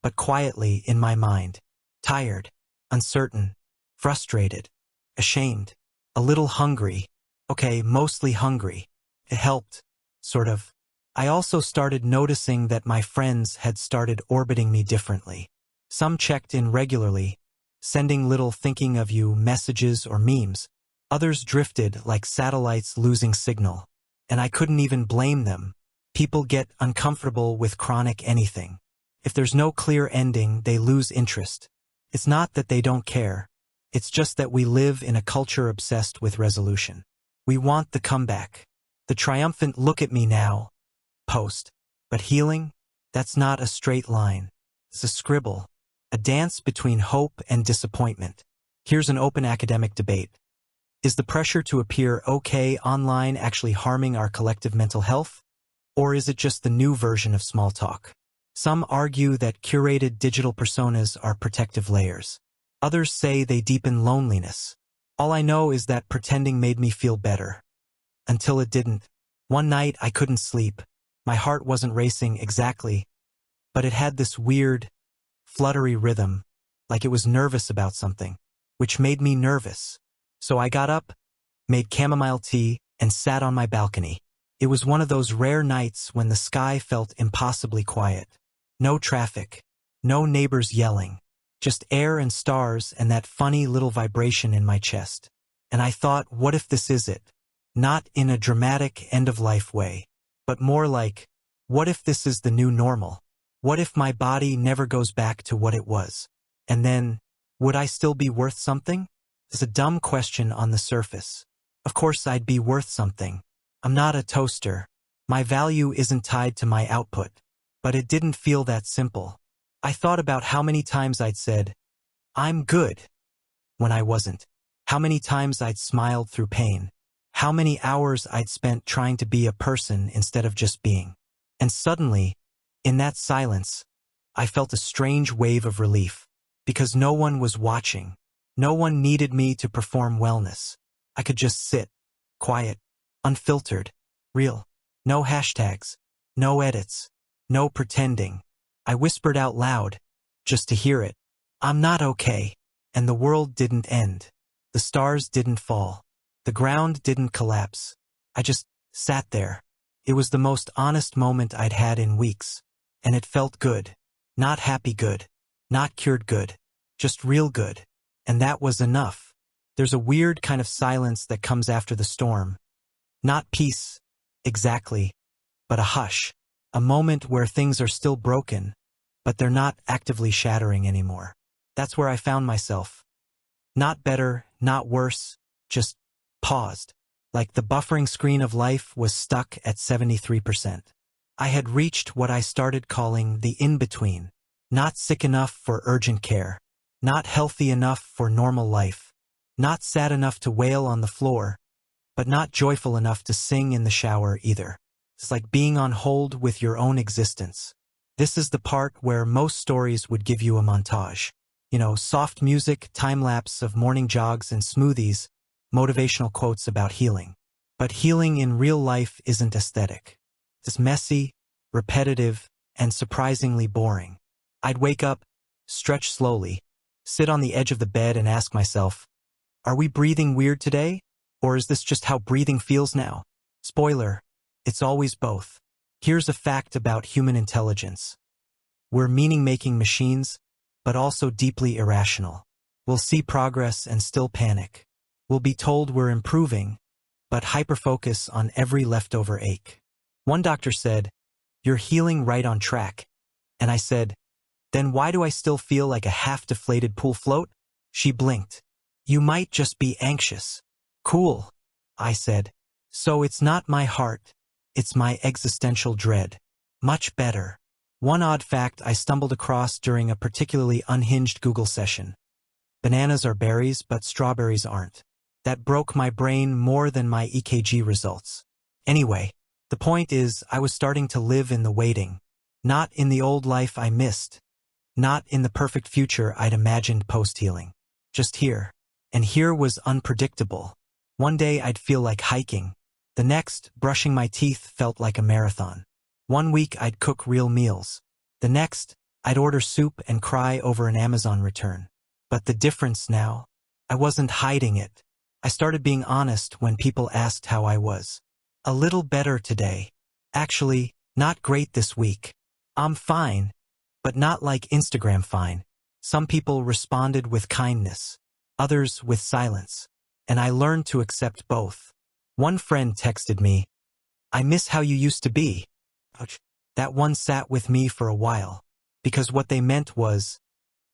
but quietly in my mind. Tired, uncertain, frustrated, ashamed, a little hungry. Okay, mostly hungry. It helped, sort of. I also started noticing that my friends had started orbiting me differently. Some checked in regularly, sending little thinking of you messages or memes. Others drifted like satellites losing signal. And I couldn't even blame them. People get uncomfortable with chronic anything. If there's no clear ending, they lose interest. It's not that they don't care. It's just that we live in a culture obsessed with resolution. We want the comeback. The triumphant look at me now post. But healing? That's not a straight line. It's a scribble. A dance between hope and disappointment. Here's an open academic debate. Is the pressure to appear okay online actually harming our collective mental health? Or is it just the new version of small talk? Some argue that curated digital personas are protective layers. Others say they deepen loneliness. All I know is that pretending made me feel better. until it didn't. One night I couldn't sleep. My heart wasn't racing exactly, but it had this weird, fluttery rhythm, like it was nervous about something, which made me nervous. So I got up, made chamomile tea, and sat on my balcony. It was one of those rare nights when the sky felt impossibly quiet. No traffic, no neighbors yelling, just air and stars and that funny little vibration in my chest. And I thought, what if this is it? Not in a dramatic end-of-life way, but more like, what if this is the new normal? What if my body never goes back to what it was? And then, would I still be worth something? It's a dumb question on the surface. Of course I'd be worth something. I'm not a toaster. My value isn't tied to my output. But it didn't feel that simple. I thought about how many times I'd said, I'm good, when I wasn't. How many times I'd smiled through pain. How many hours I'd spent trying to be a person instead of just being. And suddenly, in that silence, I felt a strange wave of relief. Because no one was watching. No one needed me to perform wellness. I could just sit, quiet, unfiltered, real. No hashtags, no edits, no pretending. I whispered out loud, just to hear it. I'm not okay. And the world didn't end. The stars didn't fall. The ground didn't collapse. I just sat there. It was the most honest moment I'd had in weeks. And it felt good. Not happy good. Not cured good. Just real good. And that was enough. There's a weird kind of silence that comes after the storm. Not peace, exactly, but a hush. A moment where things are still broken, but they're not actively shattering anymore. That's where I found myself. Not better, not worse, just paused. Like the buffering screen of life was stuck at 73%. I had reached what I started calling the in-between. Not sick enough for urgent care. Not healthy enough for normal life. Not sad enough to wail on the floor, but not joyful enough to sing in the shower either. It's like being on hold with your own existence. This is the part where most stories would give you a montage. Soft music, time-lapse of morning jogs and smoothies, motivational quotes about healing. But healing in real life isn't aesthetic. It's messy, repetitive, and surprisingly boring. I'd wake up, stretch slowly, sit on the edge of the bed and ask myself, are we breathing weird today? Or is this just how breathing feels now? Spoiler, it's always both. Here's a fact about human intelligence. We're meaning-making machines, but also deeply irrational. We'll see progress and still panic. We'll be told we're improving, but hyperfocus on every leftover ache. One doctor said, "You're healing right on track." And I said, "Then why do I still feel like a half-deflated pool float?" She blinked. "You might just be anxious." "Cool," I said. "So it's not my heart, it's my existential dread." Much better. One odd fact I stumbled across during a particularly unhinged Google session. Bananas are berries, but strawberries aren't. That broke my brain more than my EKG results. Anyway, the point is I was starting to live in the waiting. Not in the old life I missed. Not in the perfect future I'd imagined post-healing. Just here. And here was unpredictable. One day I'd feel like hiking. The next, brushing my teeth felt like a marathon. One week I'd cook real meals. The next, I'd order soup and cry over an Amazon return. But the difference now, I wasn't hiding it. I started being honest when people asked how I was. A little better today. Actually, not great this week. I'm fine, but not like Instagram fine. Some people responded with kindness, others with silence, and I learned to accept both. One friend texted me, "I miss how you used to be." Ouch. That one sat with me for a while, because what they meant was,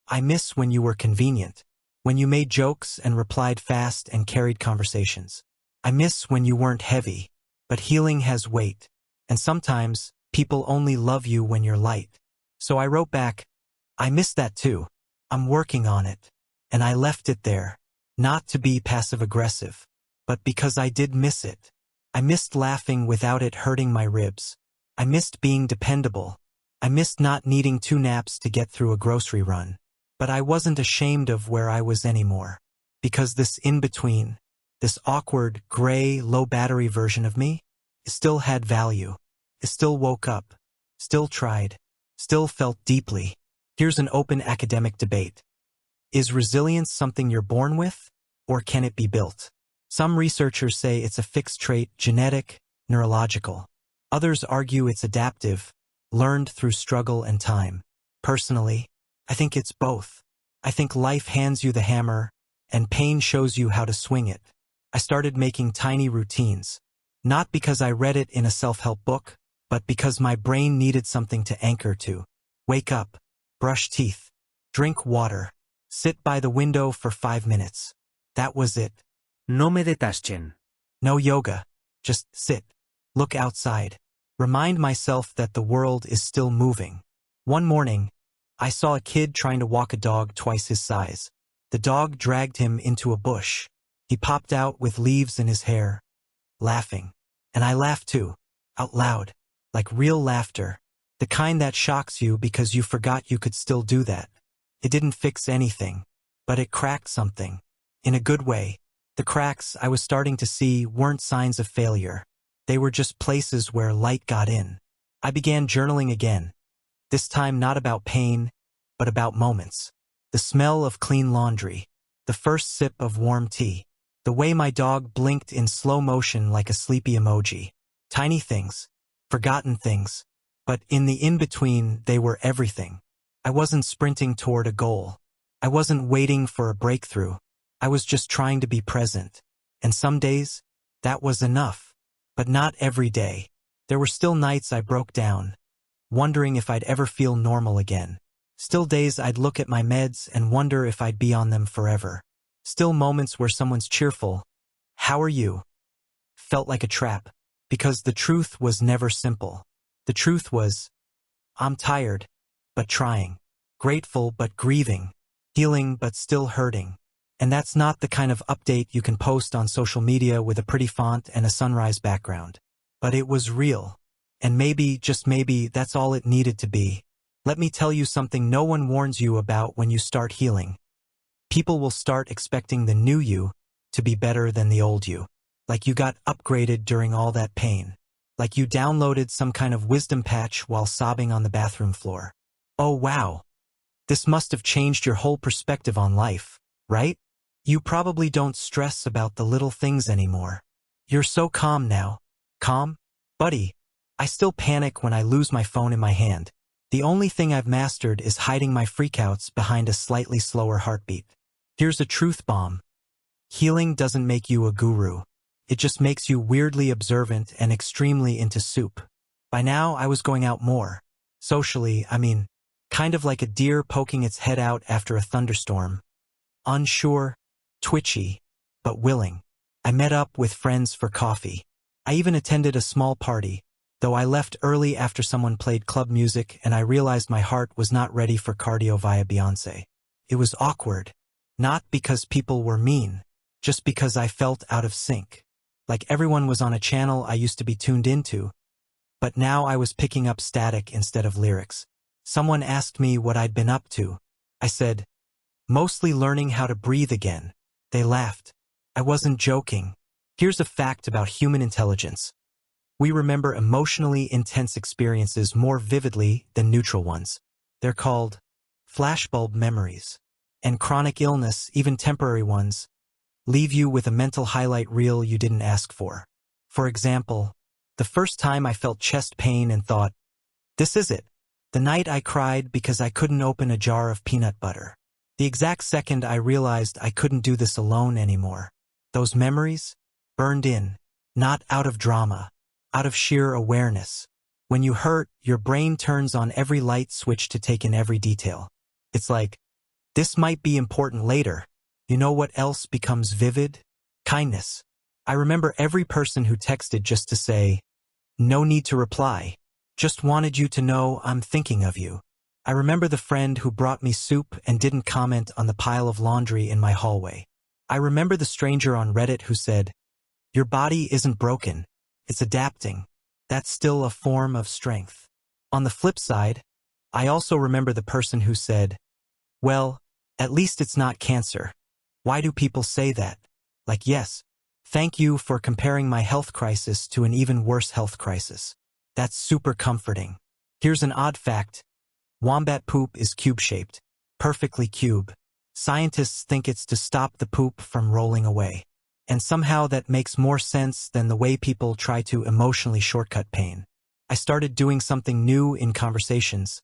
I miss when you were convenient, when you made jokes and replied fast and carried conversations. I miss when you weren't heavy, but healing has weight, and sometimes people only love you when you're light. So I wrote back, "I miss that too. I'm working on it." And I left it there, not to be passive-aggressive, but because I did miss it. I missed laughing without it hurting my ribs. I missed being dependable. I missed not needing 2 naps to get through a grocery run. But I wasn't ashamed of where I was anymore. Because this in-between, This awkward, gray, low-battery version of me still had value. It still woke up, still tried, still felt deeply. Here's an open academic debate. Is resilience something you're born with, or can it be built? Some researchers say it's a fixed trait, genetic, neurological. Others argue it's adaptive, learned through struggle and time. Personally, I think it's both. I think life hands you the hammer, and pain shows you how to swing it. I started making tiny routines. Not because I read it in a self-help book, but because my brain needed something to anchor to. Wake up, brush teeth, drink water, sit by the window for 5 minutes. That was it. No me detasken. No yoga. Just sit. Look outside. Remind myself that the world is still moving. One morning, I saw a kid trying to walk a dog twice his size. The dog dragged him into a bush. He popped out with leaves in his hair, laughing. And I laughed too, out loud, like real laughter. The kind that shocks you because you forgot you could still do that. It didn't fix anything, but it cracked something. In a good way. The cracks I was starting to see weren't signs of failure. They were just places where light got in. I began journaling again. This time not about pain, but about moments. The smell of clean laundry. The first sip of warm tea. The way my dog blinked in slow motion like a sleepy emoji. Tiny things. Forgotten things. But in the in-between, they were everything. I wasn't sprinting toward a goal. I wasn't waiting for a breakthrough. I was just trying to be present. And some days, that was enough. But not every day. There were still nights I broke down, wondering if I'd ever feel normal again. Still days I'd look at my meds and wonder if I'd be on them forever. Still moments where someone's cheerful, "How are you?" felt like a trap, because the truth was never simple. The truth was, I'm tired, but trying. Grateful but grieving. Healing but still hurting. And that's not the kind of update you can post on social media with a pretty font and a sunrise background. But it was real. And maybe, just maybe, that's all it needed to be. Let me tell you something no one warns you about when you start healing. People will start expecting the new you to be better than the old you. Like you got upgraded during all that pain. Like you downloaded some kind of wisdom patch while sobbing on the bathroom floor. Oh wow. This must have changed your whole perspective on life, right? You probably don't stress about the little things anymore. You're so calm now. Calm? Buddy, I still panic when I lose my phone in my hand. The only thing I've mastered is hiding my freakouts behind a slightly slower heartbeat. Here's a truth bomb. Healing doesn't make you a guru. It just makes you weirdly observant and extremely into soup. By now, I was going out more. Socially, kind of like a deer poking its head out after a thunderstorm. Unsure, twitchy, but willing. I met up with friends for coffee. I even attended a small party, though I left early after someone played club music and I realized my heart was not ready for cardio via Beyoncé. It was awkward. Not because people were mean, just because I felt out of sync. Like everyone was on a channel I used to be tuned into, but now I was picking up static instead of lyrics. Someone asked me what I'd been up to. I said, mostly learning how to breathe again. They laughed. I wasn't joking. Here's a fact about human intelligence. We remember emotionally intense experiences more vividly than neutral ones. They're called flashbulb memories. And chronic illness, even temporary ones, leave you with a mental highlight reel you didn't ask for. For example, the first time I felt chest pain and thought, this is it. The night I cried because I couldn't open a jar of peanut butter. The exact second I realized I couldn't do this alone anymore. Those memories burned in, not out of drama, out of sheer awareness. When you hurt, your brain turns on every light switch to take in every detail. It's like, this might be important later. You know what else becomes vivid? Kindness. I remember every person who texted just to say, no need to reply. Just wanted you to know I'm thinking of you. I remember the friend who brought me soup and didn't comment on the pile of laundry in my hallway. I remember the stranger on Reddit who said, your body isn't broken, it's adapting. That's still a form of strength. On the flip side, I also remember the person who said, well, at least it's not cancer. Why do people say that? Like, yes, Thank you for comparing my health crisis to an even worse health crisis. That's super comforting. Here's an odd fact. Wombat poop is cube-shaped. Perfectly cube. Scientists think it's to stop the poop from rolling away. And somehow that makes more sense than the way people try to emotionally shortcut pain. I started doing something new in conversations.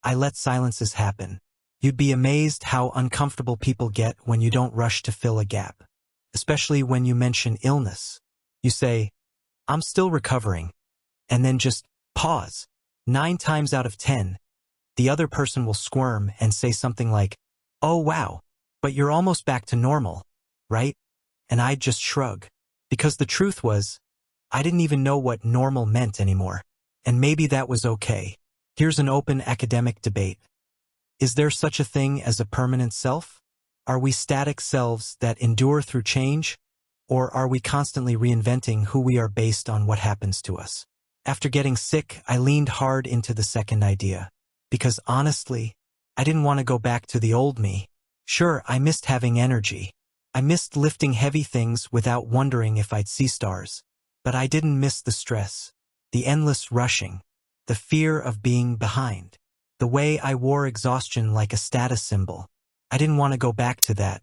I let silences happen. You'd be amazed how uncomfortable people get when you don't rush to fill a gap. Especially when you mention illness. You say, I'm still recovering. And then just pause. 9 times out of 10, the other person will squirm and say something like, oh wow, but you're almost back to normal, right? And I'd just shrug. Because the truth was, I didn't even know what normal meant anymore. And maybe that was okay. Here's an open academic debate. Is there such a thing as a permanent self? Are we static selves that endure through change? Or are we constantly reinventing who we are based on what happens to us? After getting sick, I leaned hard into the second idea. Because honestly, I didn't want to go back to the old me. Sure, I missed having energy. I missed lifting heavy things without wondering if I'd see stars. But I didn't miss the stress, the endless rushing, the fear of being behind, the way I wore exhaustion like a status symbol. I didn't want to go back to that.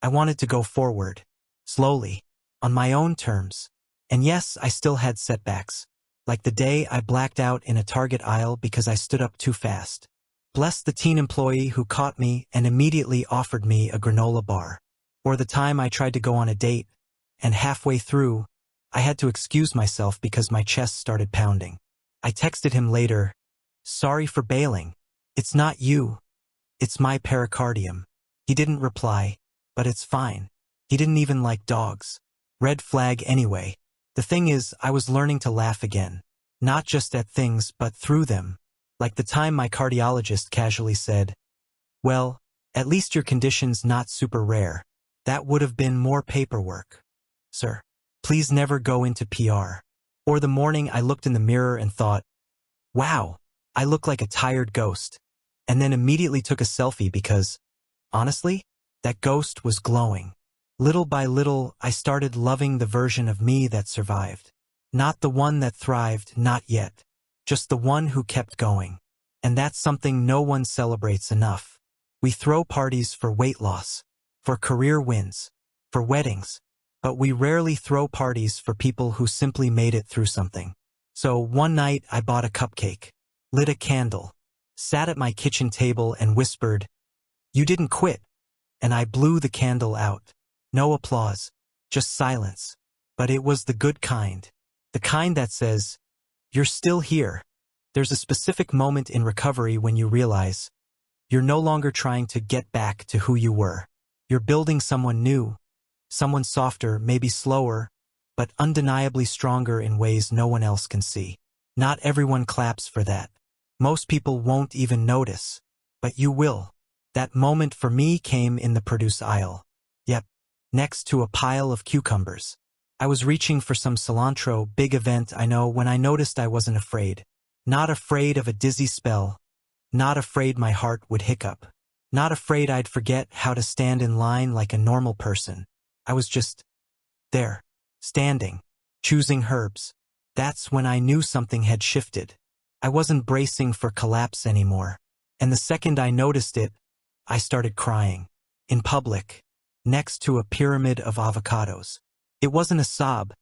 I wanted to go forward, slowly, on my own terms. And yes, I still had setbacks. Like the day I blacked out in a Target aisle because I stood up too fast. Bless the teen employee who caught me and immediately offered me a granola bar. Or the time I tried to go on a date, and halfway through, I had to excuse myself because my chest started pounding. I texted him later, sorry for bailing. It's not you. It's my pericardium. He didn't reply, but it's fine. He didn't even like dogs. Red flag anyway. The thing is, I was learning to laugh again. Not just at things, but through them. Like the time my cardiologist casually said, well, at least your condition's not super rare. That would have been more paperwork. Sir, please never go into PR. Or the morning I looked in the mirror and thought, wow, I look like a tired ghost. And then immediately took a selfie because, honestly, that ghost was glowing. Little by little, I started loving the version of me that survived. Not the one that thrived, not yet. Just the one who kept going. And that's something no one celebrates enough. We throw parties for weight loss, for career wins, for weddings, but we rarely throw parties for people who simply made it through something. So one night I bought a cupcake, lit a candle, sat at my kitchen table and whispered, you didn't quit. And I blew the candle out. No applause, just silence. But it was the good kind. The kind that says, you're still here. There's a specific moment in recovery when you realize you're no longer trying to get back to who you were. You're building someone new, someone softer, maybe slower, but undeniably stronger in ways no one else can see. Not everyone claps for that. Most people won't even notice, but you will. That moment for me came in the produce aisle. Yep, next to a pile of cucumbers. I was reaching for some cilantro, big event I know, when I noticed I wasn't afraid. Not afraid of a dizzy spell. Not afraid my heart would hiccup. Not afraid I'd forget how to stand in line like a normal person. I was just there, standing, choosing herbs. That's when I knew something had shifted. I wasn't bracing for collapse anymore. And the second I noticed it, I started crying. In public, next to a pyramid of avocados. It wasn't a sob,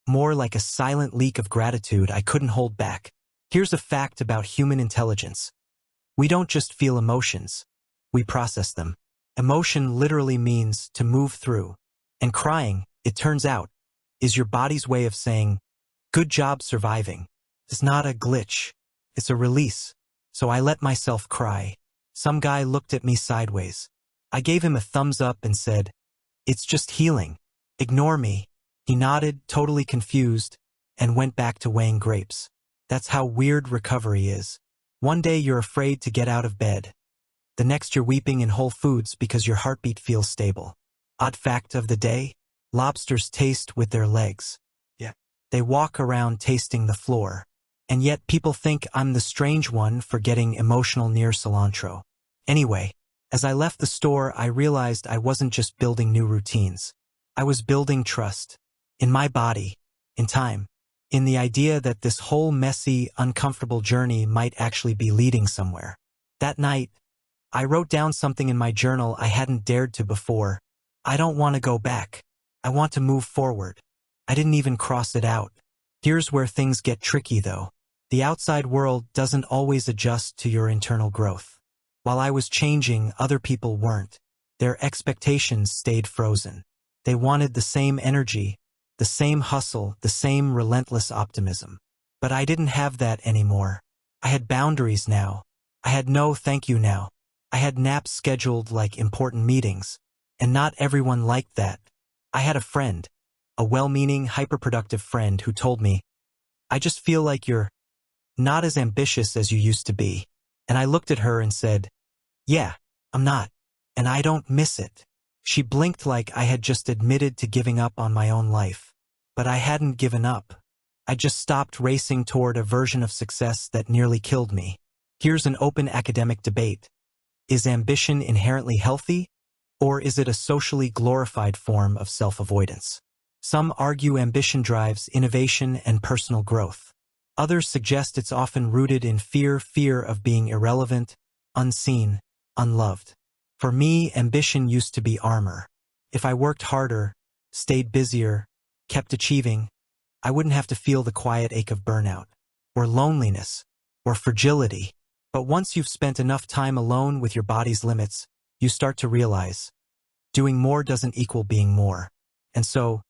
more like a silent leak of gratitude I couldn't hold back. Here's a fact about human intelligence. We don't just feel emotions. We process them. Emotion literally means to move through. And crying, it turns out, is your body's way of saying, good job surviving. It's not a glitch. It's a release. So I let myself cry. Some guy looked at me sideways. I gave him a thumbs up and said, it's just healing. Ignore me. He nodded, totally confused, and went back to weighing grapes. That's how weird recovery is. One day you're afraid to get out of bed. The next you're weeping in Whole Foods because your heartbeat feels stable. Odd fact of the day, lobsters taste with their legs. Yeah. They walk around tasting the floor. And yet people think I'm the strange one for getting emotional near cilantro. Anyway, as I left the store, I realized I wasn't just building new routines. I was building trust. in my body, in time, in the idea that this whole messy, uncomfortable journey might actually be leading somewhere. That night, I wrote down something in my journal I hadn't dared to before. I don't want to go back. I want to move forward. I didn't even cross it out. Here's where things get tricky though. The outside world doesn't always adjust to your internal growth. While I was changing, other people weren't. Their expectations stayed frozen. They wanted the same energy, the same hustle, the same relentless optimism. But I didn't have that anymore. I had boundaries now. I had no thank you now. I had naps scheduled like important meetings. And not everyone liked that. I had a friend, a well-meaning, hyperproductive friend who told me, "I just feel like you're not as ambitious as you used to be." And I looked at her and said, "Yeah, I'm not. And I don't miss it." She blinked like I had just admitted to giving up on my own life. But I hadn't given up. I just stopped racing toward a version of success that nearly killed me. Here's an open academic debate. Is ambition inherently healthy, or is it a socially glorified form of self-avoidance? Some argue ambition drives innovation and personal growth. Others suggest it's often rooted in fear of being irrelevant, unseen, unloved. For me, ambition used to be armor. If I worked harder, stayed busier, kept achieving, I wouldn't have to feel the quiet ache of burnout, or loneliness, or fragility. But once you've spent enough time alone with your body's limits, you start to realize, doing more doesn't equal being more. And so,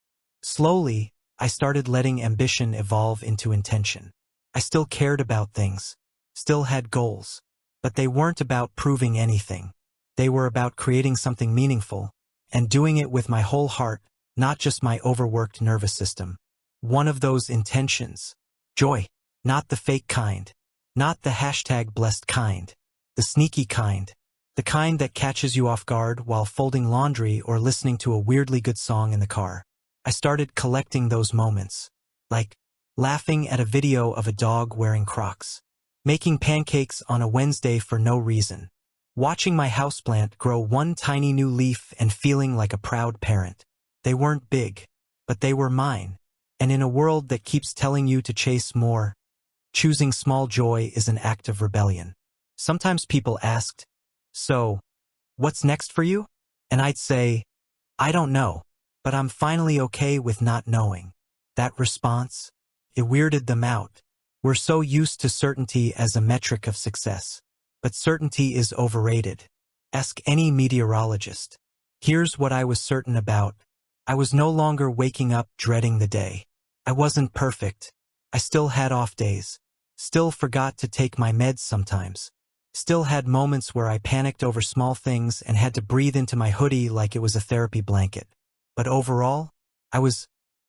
slowly, I started letting ambition evolve into intention. I still cared about things, still had goals, but they weren't about proving anything. They were about creating something meaningful, and doing it with my whole heart, not just my overworked nervous system. One of those intentions. Joy. Not the fake kind. Not the #blessed kind. The sneaky kind. The kind that catches you off guard while folding laundry or listening to a weirdly good song in the car. I started collecting those moments. Like laughing at a video of a dog wearing Crocs. Making pancakes on a Wednesday for no reason. Watching my houseplant grow one tiny new leaf and feeling like a proud parent. They weren't big, but they were mine. And in a world that keeps telling you to chase more, choosing small joy is an act of rebellion. Sometimes people asked, "So, what's next for you?" And I'd say, "I don't know, but I'm finally okay with not knowing." That response, it weirded them out. We're so used to certainty as a metric of success. But certainty is overrated. Ask any meteorologist. Here's what I was certain about. I was no longer waking up dreading the day. I wasn't perfect. I still had off days. Still forgot to take my meds sometimes. Still had moments where I panicked over small things and had to breathe into my hoodie like it was a therapy blanket. But overall, I was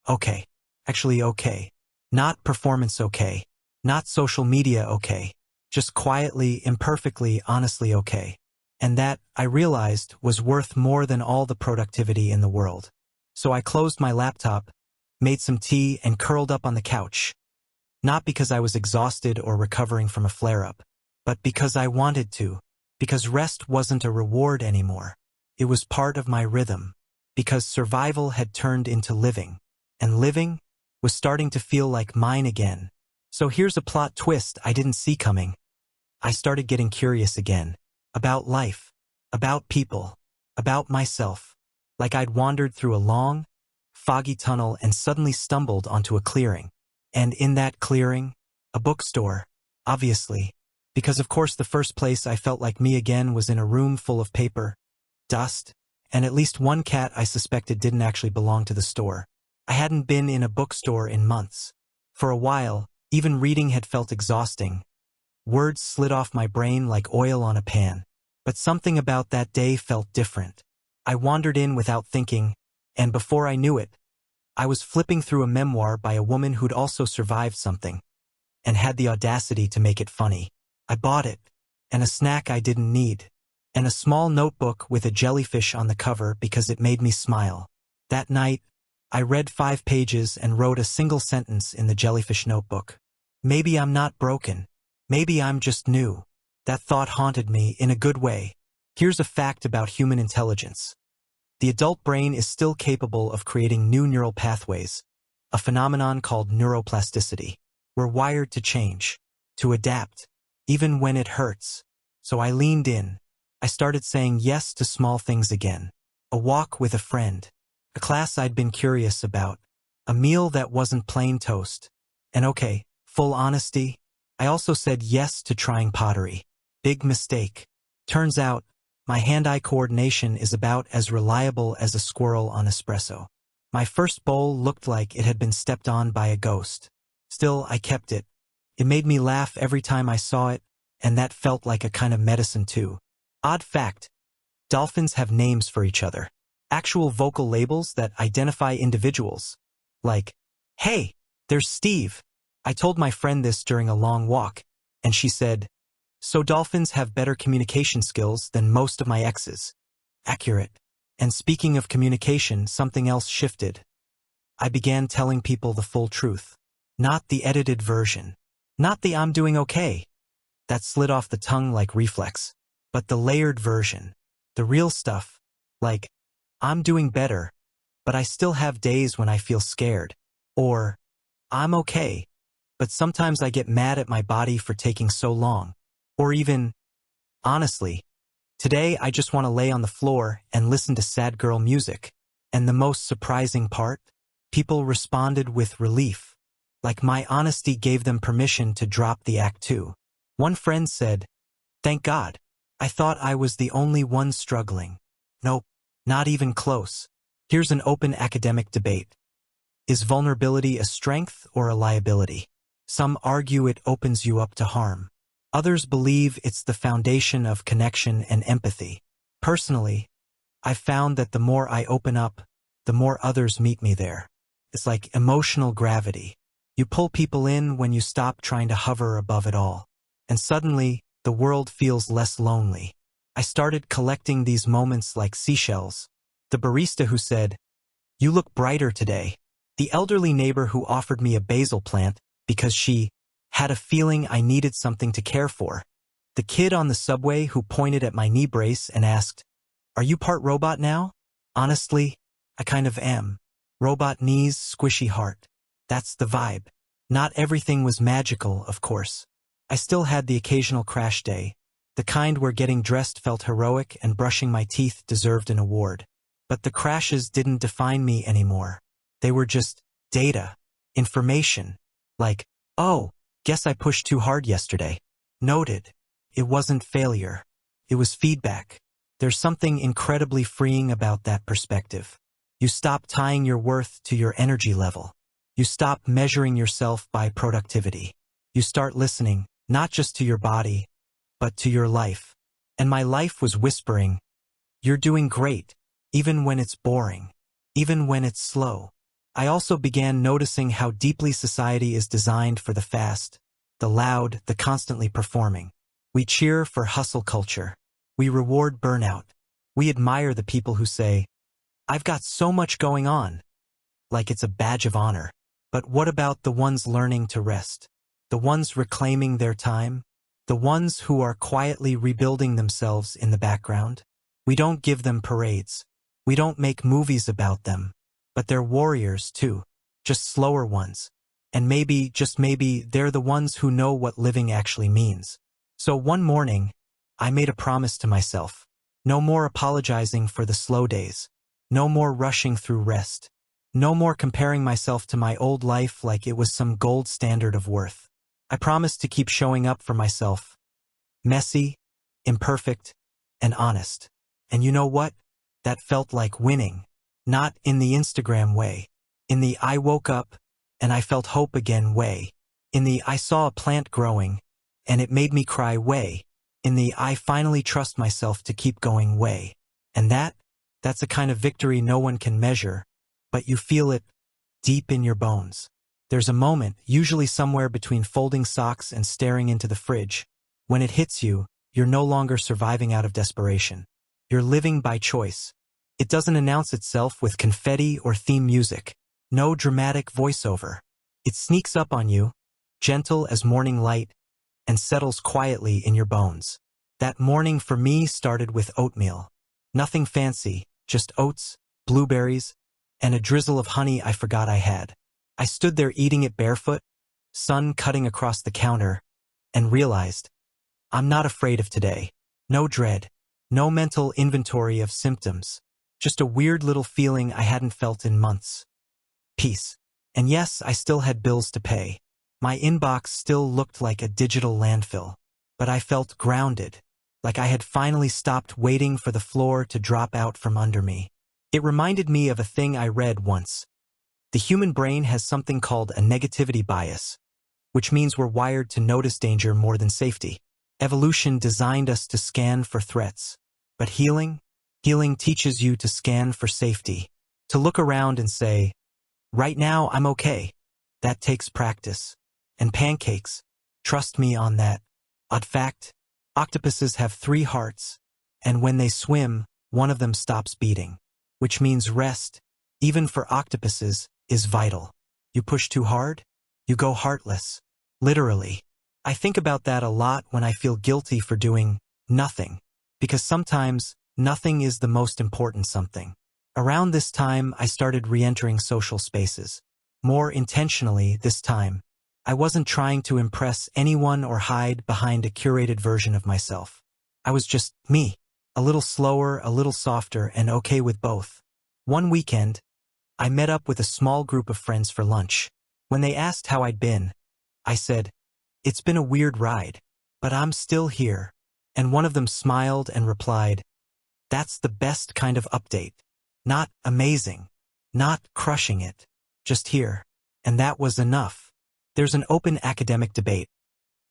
okay. Actually okay. Not performance okay. Not social media okay. Just quietly, imperfectly, honestly okay. And that, I realized, was worth more than all the productivity in the world. So I closed my laptop, made some tea, and curled up on the couch. Not because I was exhausted or recovering from a flare-up, but because I wanted to. Because rest wasn't a reward anymore. It was part of my rhythm. Because survival had turned into living. And living was starting to feel like mine again. So here's a plot twist I didn't see coming. I started getting curious again. About life. About people. About myself. Like I'd wandered through a long, foggy tunnel and suddenly stumbled onto a clearing. And in that clearing, a bookstore. Obviously. Because of course the first place I felt like me again was in a room full of paper, dust, and at least one cat I suspected didn't actually belong to the store. I hadn't been in a bookstore in months. For a while, even reading had felt exhausting. Words slid off my brain like oil on a pan. But something about that day felt different. I wandered in without thinking, and before I knew it, I was flipping through a memoir by a woman who'd also survived something, and had the audacity to make it funny. I bought it, and a snack I didn't need, and a small notebook with a jellyfish on the cover because it made me smile. That night, I read 5 pages and wrote a single sentence in the jellyfish notebook. Maybe I'm not broken. Maybe I'm just new. That thought haunted me in a good way. Here's a fact about human intelligence. The adult brain is still capable of creating new neural pathways, a phenomenon called neuroplasticity. We're wired to change, to adapt, even when it hurts. So I leaned in. I started saying yes to small things again. A walk with a friend, a class I'd been curious about, a meal that wasn't plain toast. And okay, full honesty, I also said yes to trying pottery. Big mistake. Turns out, my hand-eye coordination is about as reliable as a squirrel on espresso. My first bowl looked like it had been stepped on by a ghost. Still, I kept it. It made me laugh every time I saw it, and that felt like a kind of medicine too. Odd fact, dolphins have names for each other. Actual vocal labels that identify individuals. Like, hey, there's Steve. I told my friend this during a long walk, and she said, so dolphins have better communication skills than most of my exes. Accurate. And speaking of communication, something else shifted. I began telling people the full truth. Not the edited version. Not the I'm doing okay. That slid off the tongue like reflex. But the layered version. The real stuff. Like, I'm doing better, but I still have days when I feel scared. Or, I'm okay, but sometimes I get mad at my body for taking so long. Or even, honestly, today I just want to lay on the floor and listen to sad girl music. And the most surprising part? People responded with relief. Like my honesty gave them permission to drop the act too. One friend said, thank God. I thought I was the only one struggling. Nope, not even close. Here's an open academic debate. Is vulnerability a strength or a liability? Some argue it opens you up to harm. Others believe it's the foundation of connection and empathy. Personally, I've found that the more I open up, the more others meet me there. It's like emotional gravity. You pull people in when you stop trying to hover above it all. And suddenly, the world feels less lonely. I started collecting these moments like seashells. The barista who said, you look brighter today. The elderly neighbor who offered me a basil plant because she had a feeling I needed something to care for. The kid on the subway who pointed at my knee brace and asked, are you part robot now? Honestly, I kind of am. Robot knees, squishy heart. That's the vibe. Not everything was magical, of course. I still had the occasional crash day, the kind where getting dressed felt heroic and brushing my teeth deserved an award. But the crashes didn't define me anymore. They were just data, information. Like, oh, guess I pushed too hard yesterday. Noted. It wasn't failure. It was feedback. There's something incredibly freeing about that perspective. You stop tying your worth to your energy level. You stop measuring yourself by productivity. You start listening, not just to your body, but to your life. And my life was whispering, you're doing great, even when it's boring, even when it's slow. I also began noticing how deeply society is designed for the fast, the loud, the constantly performing. We cheer for hustle culture. We reward burnout. We admire the people who say, I've got so much going on, like it's a badge of honor. But what about the ones learning to rest? The ones reclaiming their time? The ones who are quietly rebuilding themselves in the background? We don't give them parades. We don't make movies about them. But they're warriors too, just slower ones. And maybe, just maybe, they're the ones who know what living actually means. So one morning, I made a promise to myself. No more apologizing for the slow days. No more rushing through rest. No more comparing myself to my old life like it was some gold standard of worth. I promised to keep showing up for myself. Messy, imperfect, and honest. And you know what? That felt like winning. Not in the Instagram way. In the I woke up and I felt hope again way. In the I saw a plant growing and it made me cry way. In the I finally trust myself to keep going way. And that's a kind of victory no one can measure, but you feel it deep in your bones. There's a moment, usually somewhere between folding socks and staring into the fridge, when it hits you, you're no longer surviving out of desperation. You're living by choice. It doesn't announce itself with confetti or theme music. No dramatic voiceover. It sneaks up on you, gentle as morning light, and settles quietly in your bones. That morning for me started with oatmeal. Nothing fancy, just oats, blueberries, and a drizzle of honey I forgot I had. I stood there eating it barefoot, sun cutting across the counter, and realized, I'm not afraid of today. No dread, no mental inventory of symptoms, just a weird little feeling I hadn't felt in months. Peace. And yes, I still had bills to pay. My inbox still looked like a digital landfill. But I felt grounded, like I had finally stopped waiting for the floor to drop out from under me. It reminded me of a thing I read once. The human brain has something called a negativity bias, which means we're wired to notice danger more than safety. Evolution designed us to scan for threats. But healing teaches you to scan for safety. To look around and say, right now I'm okay. That takes practice. And pancakes, trust me on that. Odd fact, octopuses have 3 hearts, and when they swim, one of them stops beating. Which means rest, even for octopuses, is vital. You push too hard, you go heartless. Literally. I think about that a lot when I feel guilty for doing nothing, because sometimes nothing is the most important something. Around this time, I started re-entering social spaces. More intentionally this time. I wasn't trying to impress anyone or hide behind a curated version of myself. I was just me, a little slower, a little softer, and okay with both. One weekend, I met up with a small group of friends for lunch. When they asked how I'd been, I said, it's been a weird ride, but I'm still here. And one of them smiled and replied, that's the best kind of update. Not amazing, not crushing it, just here. And that was enough. There's an open academic debate.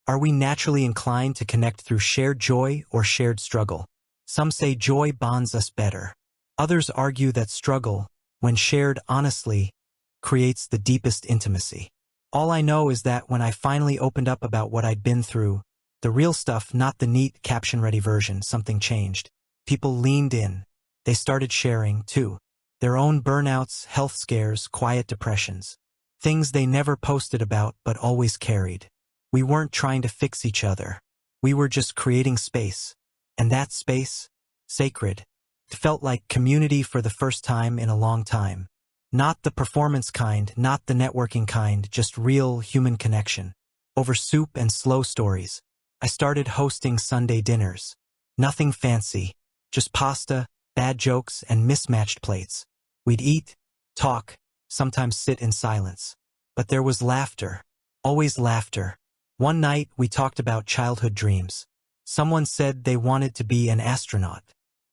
Are we naturally inclined to connect through shared joy or shared struggle? Some say joy bonds us better. Others argue that struggle, when shared honestly, creates the deepest intimacy. All I know is that when I finally opened up about what I'd been through, the real stuff, not the neat caption-ready version, something changed. People leaned in. They started sharing, too. Their own burnouts, health scares, quiet depressions. Things they never posted about but always carried. We weren't trying to fix each other. We were just creating space. And that space, sacred. It felt like community for the first time in a long time. Not the performance kind, not the networking kind, just real human connection. Over soup and slow stories, I started hosting Sunday dinners. Nothing fancy, just pasta, bad jokes, and mismatched plates. We'd eat, talk, sometimes sit in silence. But there was laughter, always laughter. One night, we talked about childhood dreams. Someone said they wanted to be an astronaut.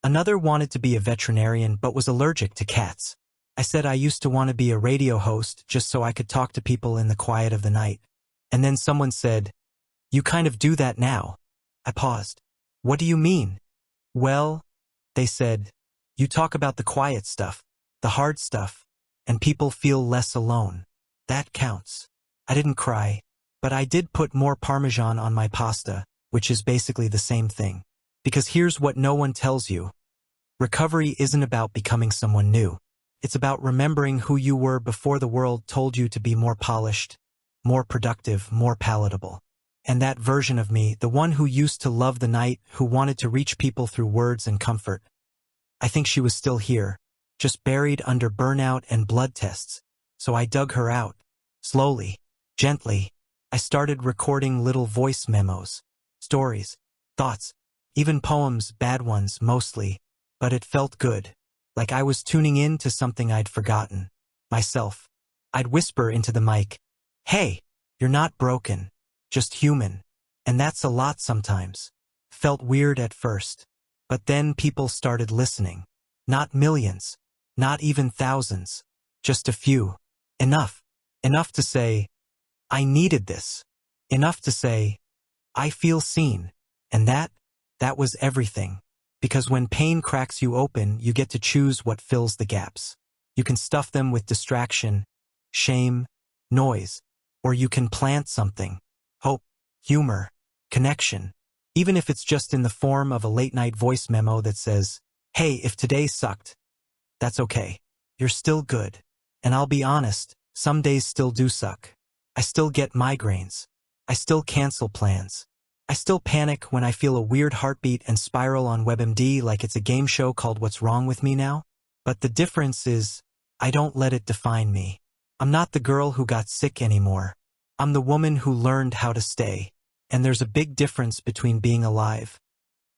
Another wanted to be a veterinarian but was allergic to cats. I said I used to want to be a radio host just so I could talk to people in the quiet of the night. And then someone said, you kind of do that now. I paused. What do you mean? Well, they said, you talk about the quiet stuff, the hard stuff, and people feel less alone. That counts. I didn't cry, but I did put more Parmesan on my pasta, which is basically the same thing. Because here's what no one tells you. Recovery isn't about becoming someone new. It's about remembering who you were before the world told you to be more polished, more productive, more palatable. And that version of me, the one who used to love the night, who wanted to reach people through words and comfort, I think she was still here, just buried under burnout and blood tests. So I dug her out. Slowly, gently, I started recording little voice memos, stories, thoughts, even poems, bad ones mostly, but it felt good. Like I was tuning in to something I'd forgotten. Myself. I'd whisper into the mic, hey, you're not broken, just human. And that's a lot sometimes. Felt weird at first. But then people started listening. Not millions. Not even thousands. Just a few. Enough. Enough to say, I needed this. Enough to say, I feel seen. And that was everything. Because when pain cracks you open, you get to choose what fills the gaps. You can stuff them with distraction, shame, noise, or you can plant something, hope, humor, connection, even if it's just in the form of a late-night voice memo that says, hey, if today sucked, that's okay. You're still good. And I'll be honest, some days still do suck. I still get migraines. I still cancel plans. I still panic when I feel a weird heartbeat and spiral on WebMD like it's a game show called What's Wrong With Me Now? But the difference is, I don't let it define me. I'm not the girl who got sick anymore. I'm the woman who learned how to stay. And there's a big difference between being alive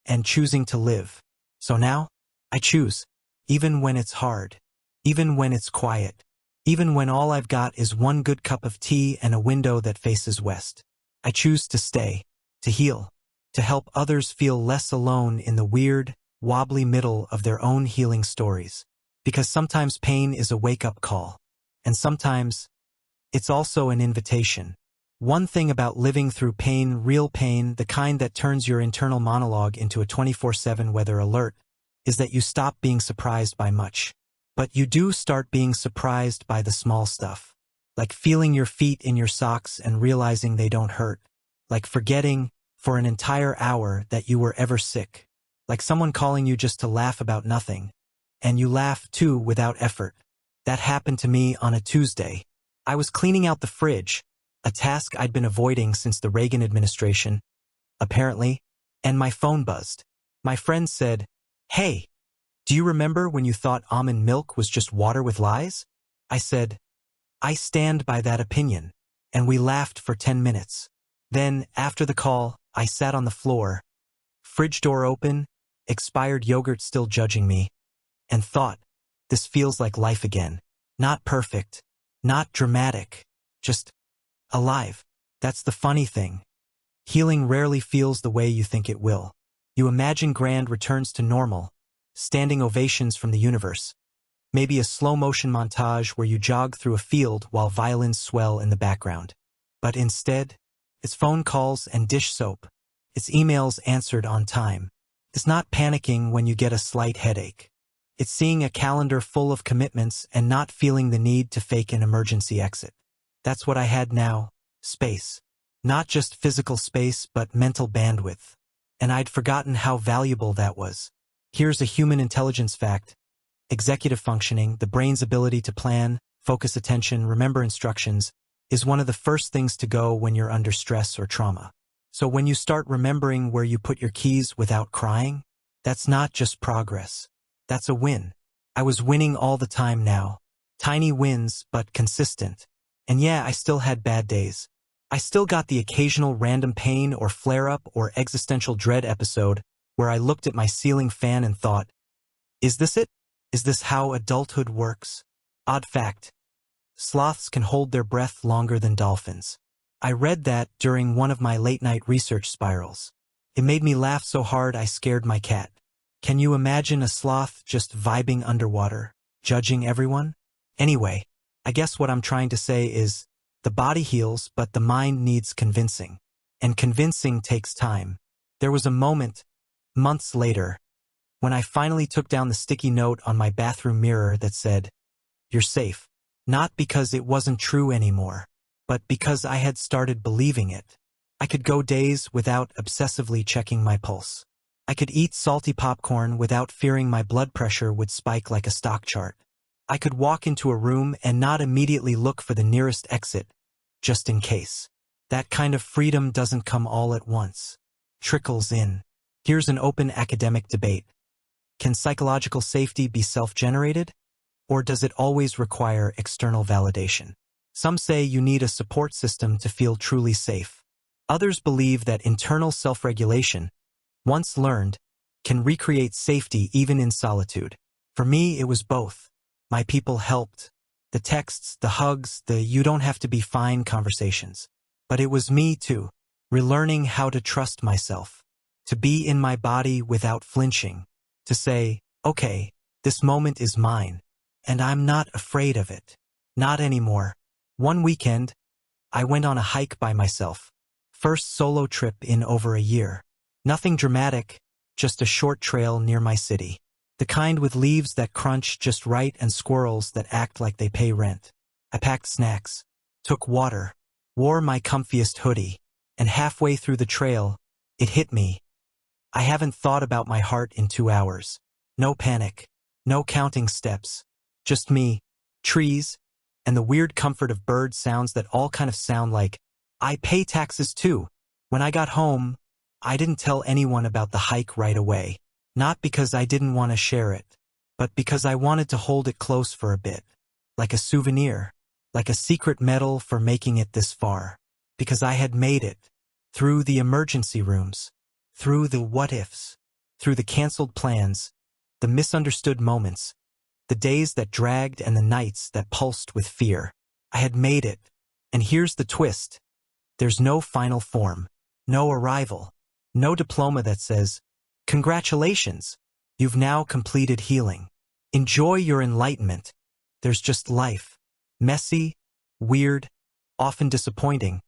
and choosing to live. So now, I choose. Even when it's hard. Even when it's quiet. Even when all I've got is one good cup of tea and a window that faces west. I choose to stay. To heal. To help others feel less alone in the weird, wobbly middle of their own healing stories. Because sometimes pain is a wake-up call. And sometimes, it's also an invitation. One thing about living through pain, real pain, the kind that turns your internal monologue into a 24/7 weather alert, is that you stop being surprised by much. But you do start being surprised by the small stuff. Like feeling your feet in your socks and realizing they don't hurt. Like forgetting, for an entire hour, that you were ever sick. Like someone calling you just to laugh about nothing. And you laugh, too, without effort. That happened to me on a Tuesday. I was cleaning out the fridge, a task I'd been avoiding since the Reagan administration, apparently, and my phone buzzed. My friend said, "Hey, do you remember when you thought almond milk was just water with lies?" I said, "I stand by that opinion," and we laughed for 10 minutes. Then, after the call, I sat on the floor, fridge door open, expired yogurt still judging me, and thought, this feels like life again. Not perfect, not dramatic, just alive. That's the funny thing. Healing rarely feels the way you think it will. You imagine grand returns to normal, standing ovations from the universe. Maybe a slow-motion montage where you jog through a field while violins swell in the background. But instead, it's phone calls and dish soap. It's emails answered on time. It's not panicking when you get a slight headache. It's seeing a calendar full of commitments and not feeling the need to fake an emergency exit. That's what I had now, space. Not just physical space, but mental bandwidth. And I'd forgotten how valuable that was. Here's a human intelligence fact. Executive functioning, the brain's ability to plan, focus attention, remember instructions, is one of the first things to go when you're under stress or trauma. So when you start remembering where you put your keys without crying, that's not just progress. That's a win. I was winning all the time now. Tiny wins, but consistent. And yeah, I still had bad days. I still got the occasional random pain or flare-up or existential dread episode where I looked at my ceiling fan and thought, is this it? Is this how adulthood works? Odd fact. Sloths can hold their breath longer than dolphins. I read that during one of my late-night research spirals. It made me laugh so hard I scared my cat. Can you imagine a sloth just vibing underwater, judging everyone? Anyway, I guess what I'm trying to say is, the body heals, but the mind needs convincing. And convincing takes time. There was a moment, months later, when I finally took down the sticky note on my bathroom mirror that said, "You're safe." Not because it wasn't true anymore, but because I had started believing it. I could go days without obsessively checking my pulse. I could eat salty popcorn without fearing my blood pressure would spike like a stock chart. I could walk into a room and not immediately look for the nearest exit, just in case. That kind of freedom doesn't come all at once. Trickles in. Here's an open academic debate. Can psychological safety be self-generated? Or does it always require external validation? Some say you need a support system to feel truly safe. Others believe that internal self-regulation, once learned, can recreate safety even in solitude. For me, it was both. My people helped. The texts, the hugs, the "you don't have to be fine" conversations. But it was me too, relearning how to trust myself. To be in my body without flinching. To say, okay, this moment is mine. And I'm not afraid of it. Not anymore. One weekend, I went on a hike by myself. First solo trip in over a year. Nothing dramatic, just a short trail near my city. The kind with leaves that crunch just right and squirrels that act like they pay rent. I packed snacks, took water, wore my comfiest hoodie, and halfway through the trail, it hit me. I haven't thought about my heart in 2 hours. No panic, no counting steps. Just me, trees, and the weird comfort of bird sounds that all kind of sound like, I pay taxes too. When I got home, I didn't tell anyone about the hike right away. Not because I didn't want to share it, but because I wanted to hold it close for a bit. Like a souvenir. like a secret medal for making it this far. Because I had made it. Through the emergency rooms. Through the what-ifs. Through the canceled plans. The misunderstood moments. The days that dragged and the nights that pulsed with fear. I had made it. And here's the twist. There's no final form. No arrival. No diploma that says, "Congratulations, you've now completed healing. Enjoy your enlightenment." There's just life. Messy, weird, often disappointing,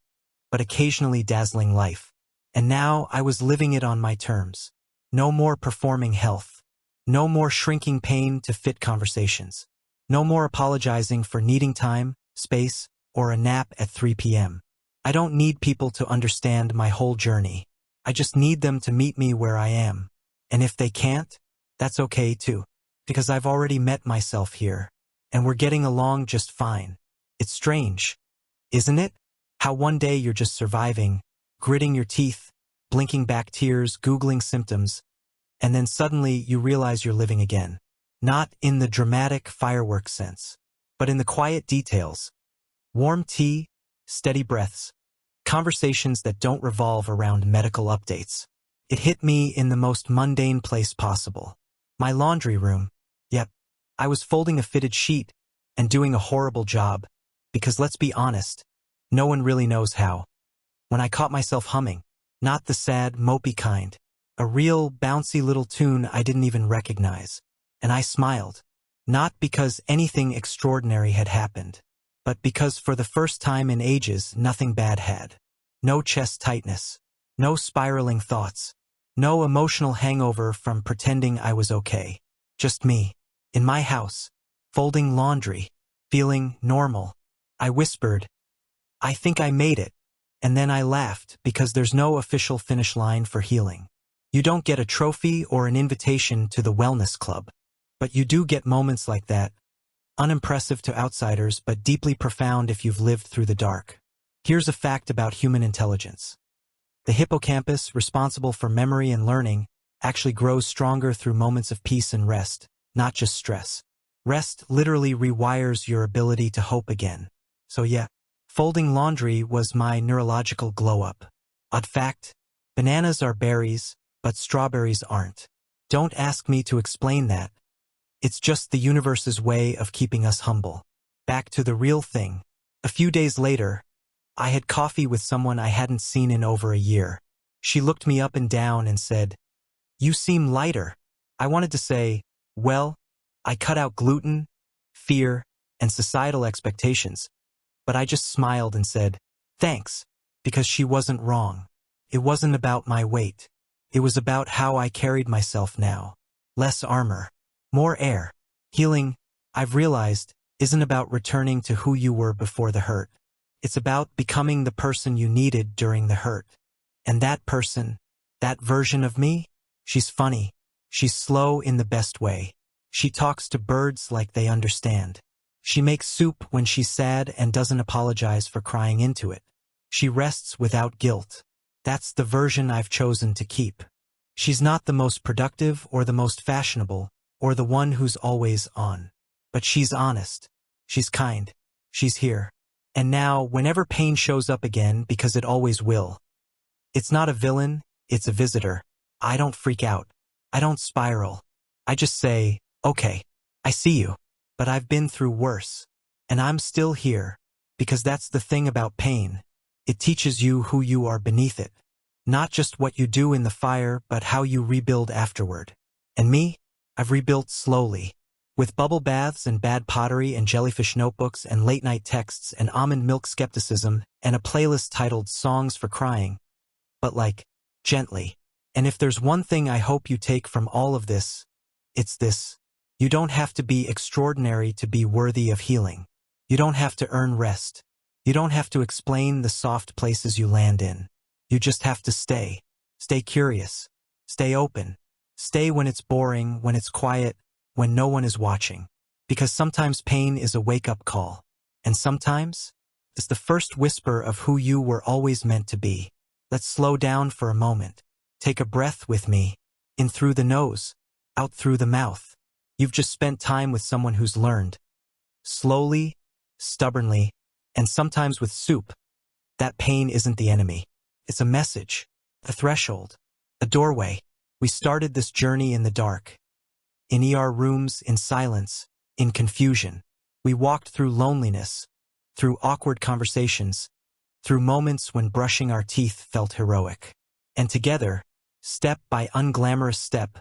but occasionally dazzling life. And now I was living it on my terms. No more performing health. No more shrinking pain to fit conversations. No more apologizing for needing time, space, or a nap at 3 p.m. I don't need people to understand my whole journey. I just need them to meet me where I am. And if they can't, that's okay too. Because I've already met myself here. And we're getting along just fine. It's strange, isn't it? How one day you're just surviving, gritting your teeth, blinking back tears, Googling symptoms, and then suddenly you realize you're living again. Not in the dramatic fireworks sense, but in the quiet details. Warm tea, steady breaths, conversations that don't revolve around medical updates. It hit me in the most mundane place possible. My laundry room. Yep, I was folding a fitted sheet and doing a horrible job, because let's be honest, no one really knows how. When I caught myself humming, not the sad, mopey kind, a real, bouncy little tune I didn't even recognize, and I smiled, not because anything extraordinary had happened, but because for the first time in ages nothing bad had. No chest tightness, no spiraling thoughts, no emotional hangover from pretending I was okay. Just me, in my house, folding laundry, feeling normal. I whispered, "I think I made it," and then I laughed because there's no official finish line for healing. You don't get a trophy or an invitation to the wellness club, but you do get moments like that, unimpressive to outsiders but deeply profound if you've lived through the dark. Here's a fact about human intelligence. The hippocampus, responsible for memory and learning, actually grows stronger through moments of peace and rest, not just stress. Rest literally rewires your ability to hope again. So yeah, folding laundry was my neurological glow-up. Odd fact, bananas are berries, but strawberries aren't. Don't ask me to explain that. It's just the universe's way of keeping us humble. Back to the real thing. A few days later, I had coffee with someone I hadn't seen in over a year. She looked me up and down and said, "You seem lighter." I wanted to say, well, I cut out gluten, fear, and societal expectations, but I just smiled and said, "Thanks," because she wasn't wrong. It wasn't about my weight. It was about how I carried myself now. Less armor, more air. Healing, I've realized, isn't about returning to who you were before the hurt. It's about becoming the person you needed during the hurt. And that person, that version of me, she's funny. She's slow in the best way. She talks to birds like they understand. She makes soup when she's sad and doesn't apologize for crying into it. She rests without guilt. That's the version I've chosen to keep. She's not the most productive or the most fashionable or the one who's always on. But she's honest. She's kind. She's here. And now, whenever pain shows up again, because it always will, it's not a villain, it's a visitor. I don't freak out. I don't spiral. I just say, okay, I see you, but I've been through worse. And I'm still here, because that's the thing about pain. It teaches you who you are beneath it. Not just what you do in the fire, but how you rebuild afterward. And me? I've rebuilt slowly. With bubble baths and bad pottery and jellyfish notebooks and late-night texts and almond milk skepticism and a playlist titled Songs for Crying. But like, gently. And if there's one thing I hope you take from all of this, it's this. You don't have to be extraordinary to be worthy of healing. You don't have to earn rest. You don't have to explain the soft places you land in. You just have to stay. Stay curious. Stay open. Stay when it's boring, when it's quiet, when no one is watching. Because sometimes pain is a wake-up call. And sometimes it's the first whisper of who you were always meant to be. Let's slow down for a moment. Take a breath with me. In through the nose, out through the mouth. You've just spent time with someone who's learned. Slowly, stubbornly, and sometimes with soup. That pain isn't the enemy. It's a message, a threshold, a doorway. We started this journey in the dark, in ER rooms, in silence, in confusion. We walked through loneliness, through awkward conversations, through moments when brushing our teeth felt heroic. And together, step by unglamorous step,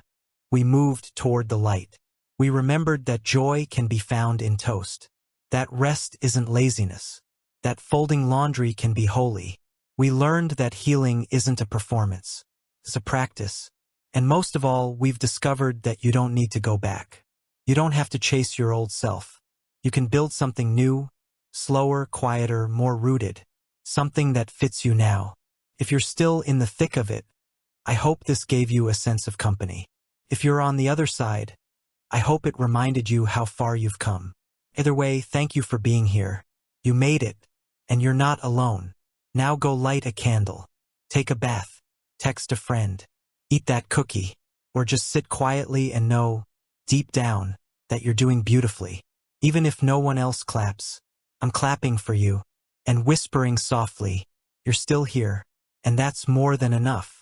we moved toward the light. We remembered that joy can be found in toast, that rest isn't laziness, that folding laundry can be holy. We learned that healing isn't a performance, it's a practice. And most of all, we've discovered that you don't need to go back. You don't have to chase your old self. You can build something new, slower, quieter, more rooted, something that fits you now. If you're still in the thick of it, I hope this gave you a sense of company. If you're on the other side, I hope it reminded you how far you've come. Either way, thank you for being here. You made it, and you're not alone. Now go light a candle, take a bath, text a friend, eat that cookie, or just sit quietly and know, deep down, that you're doing beautifully. Even if no one else claps, I'm clapping for you, and whispering softly, you're still here, and that's more than enough.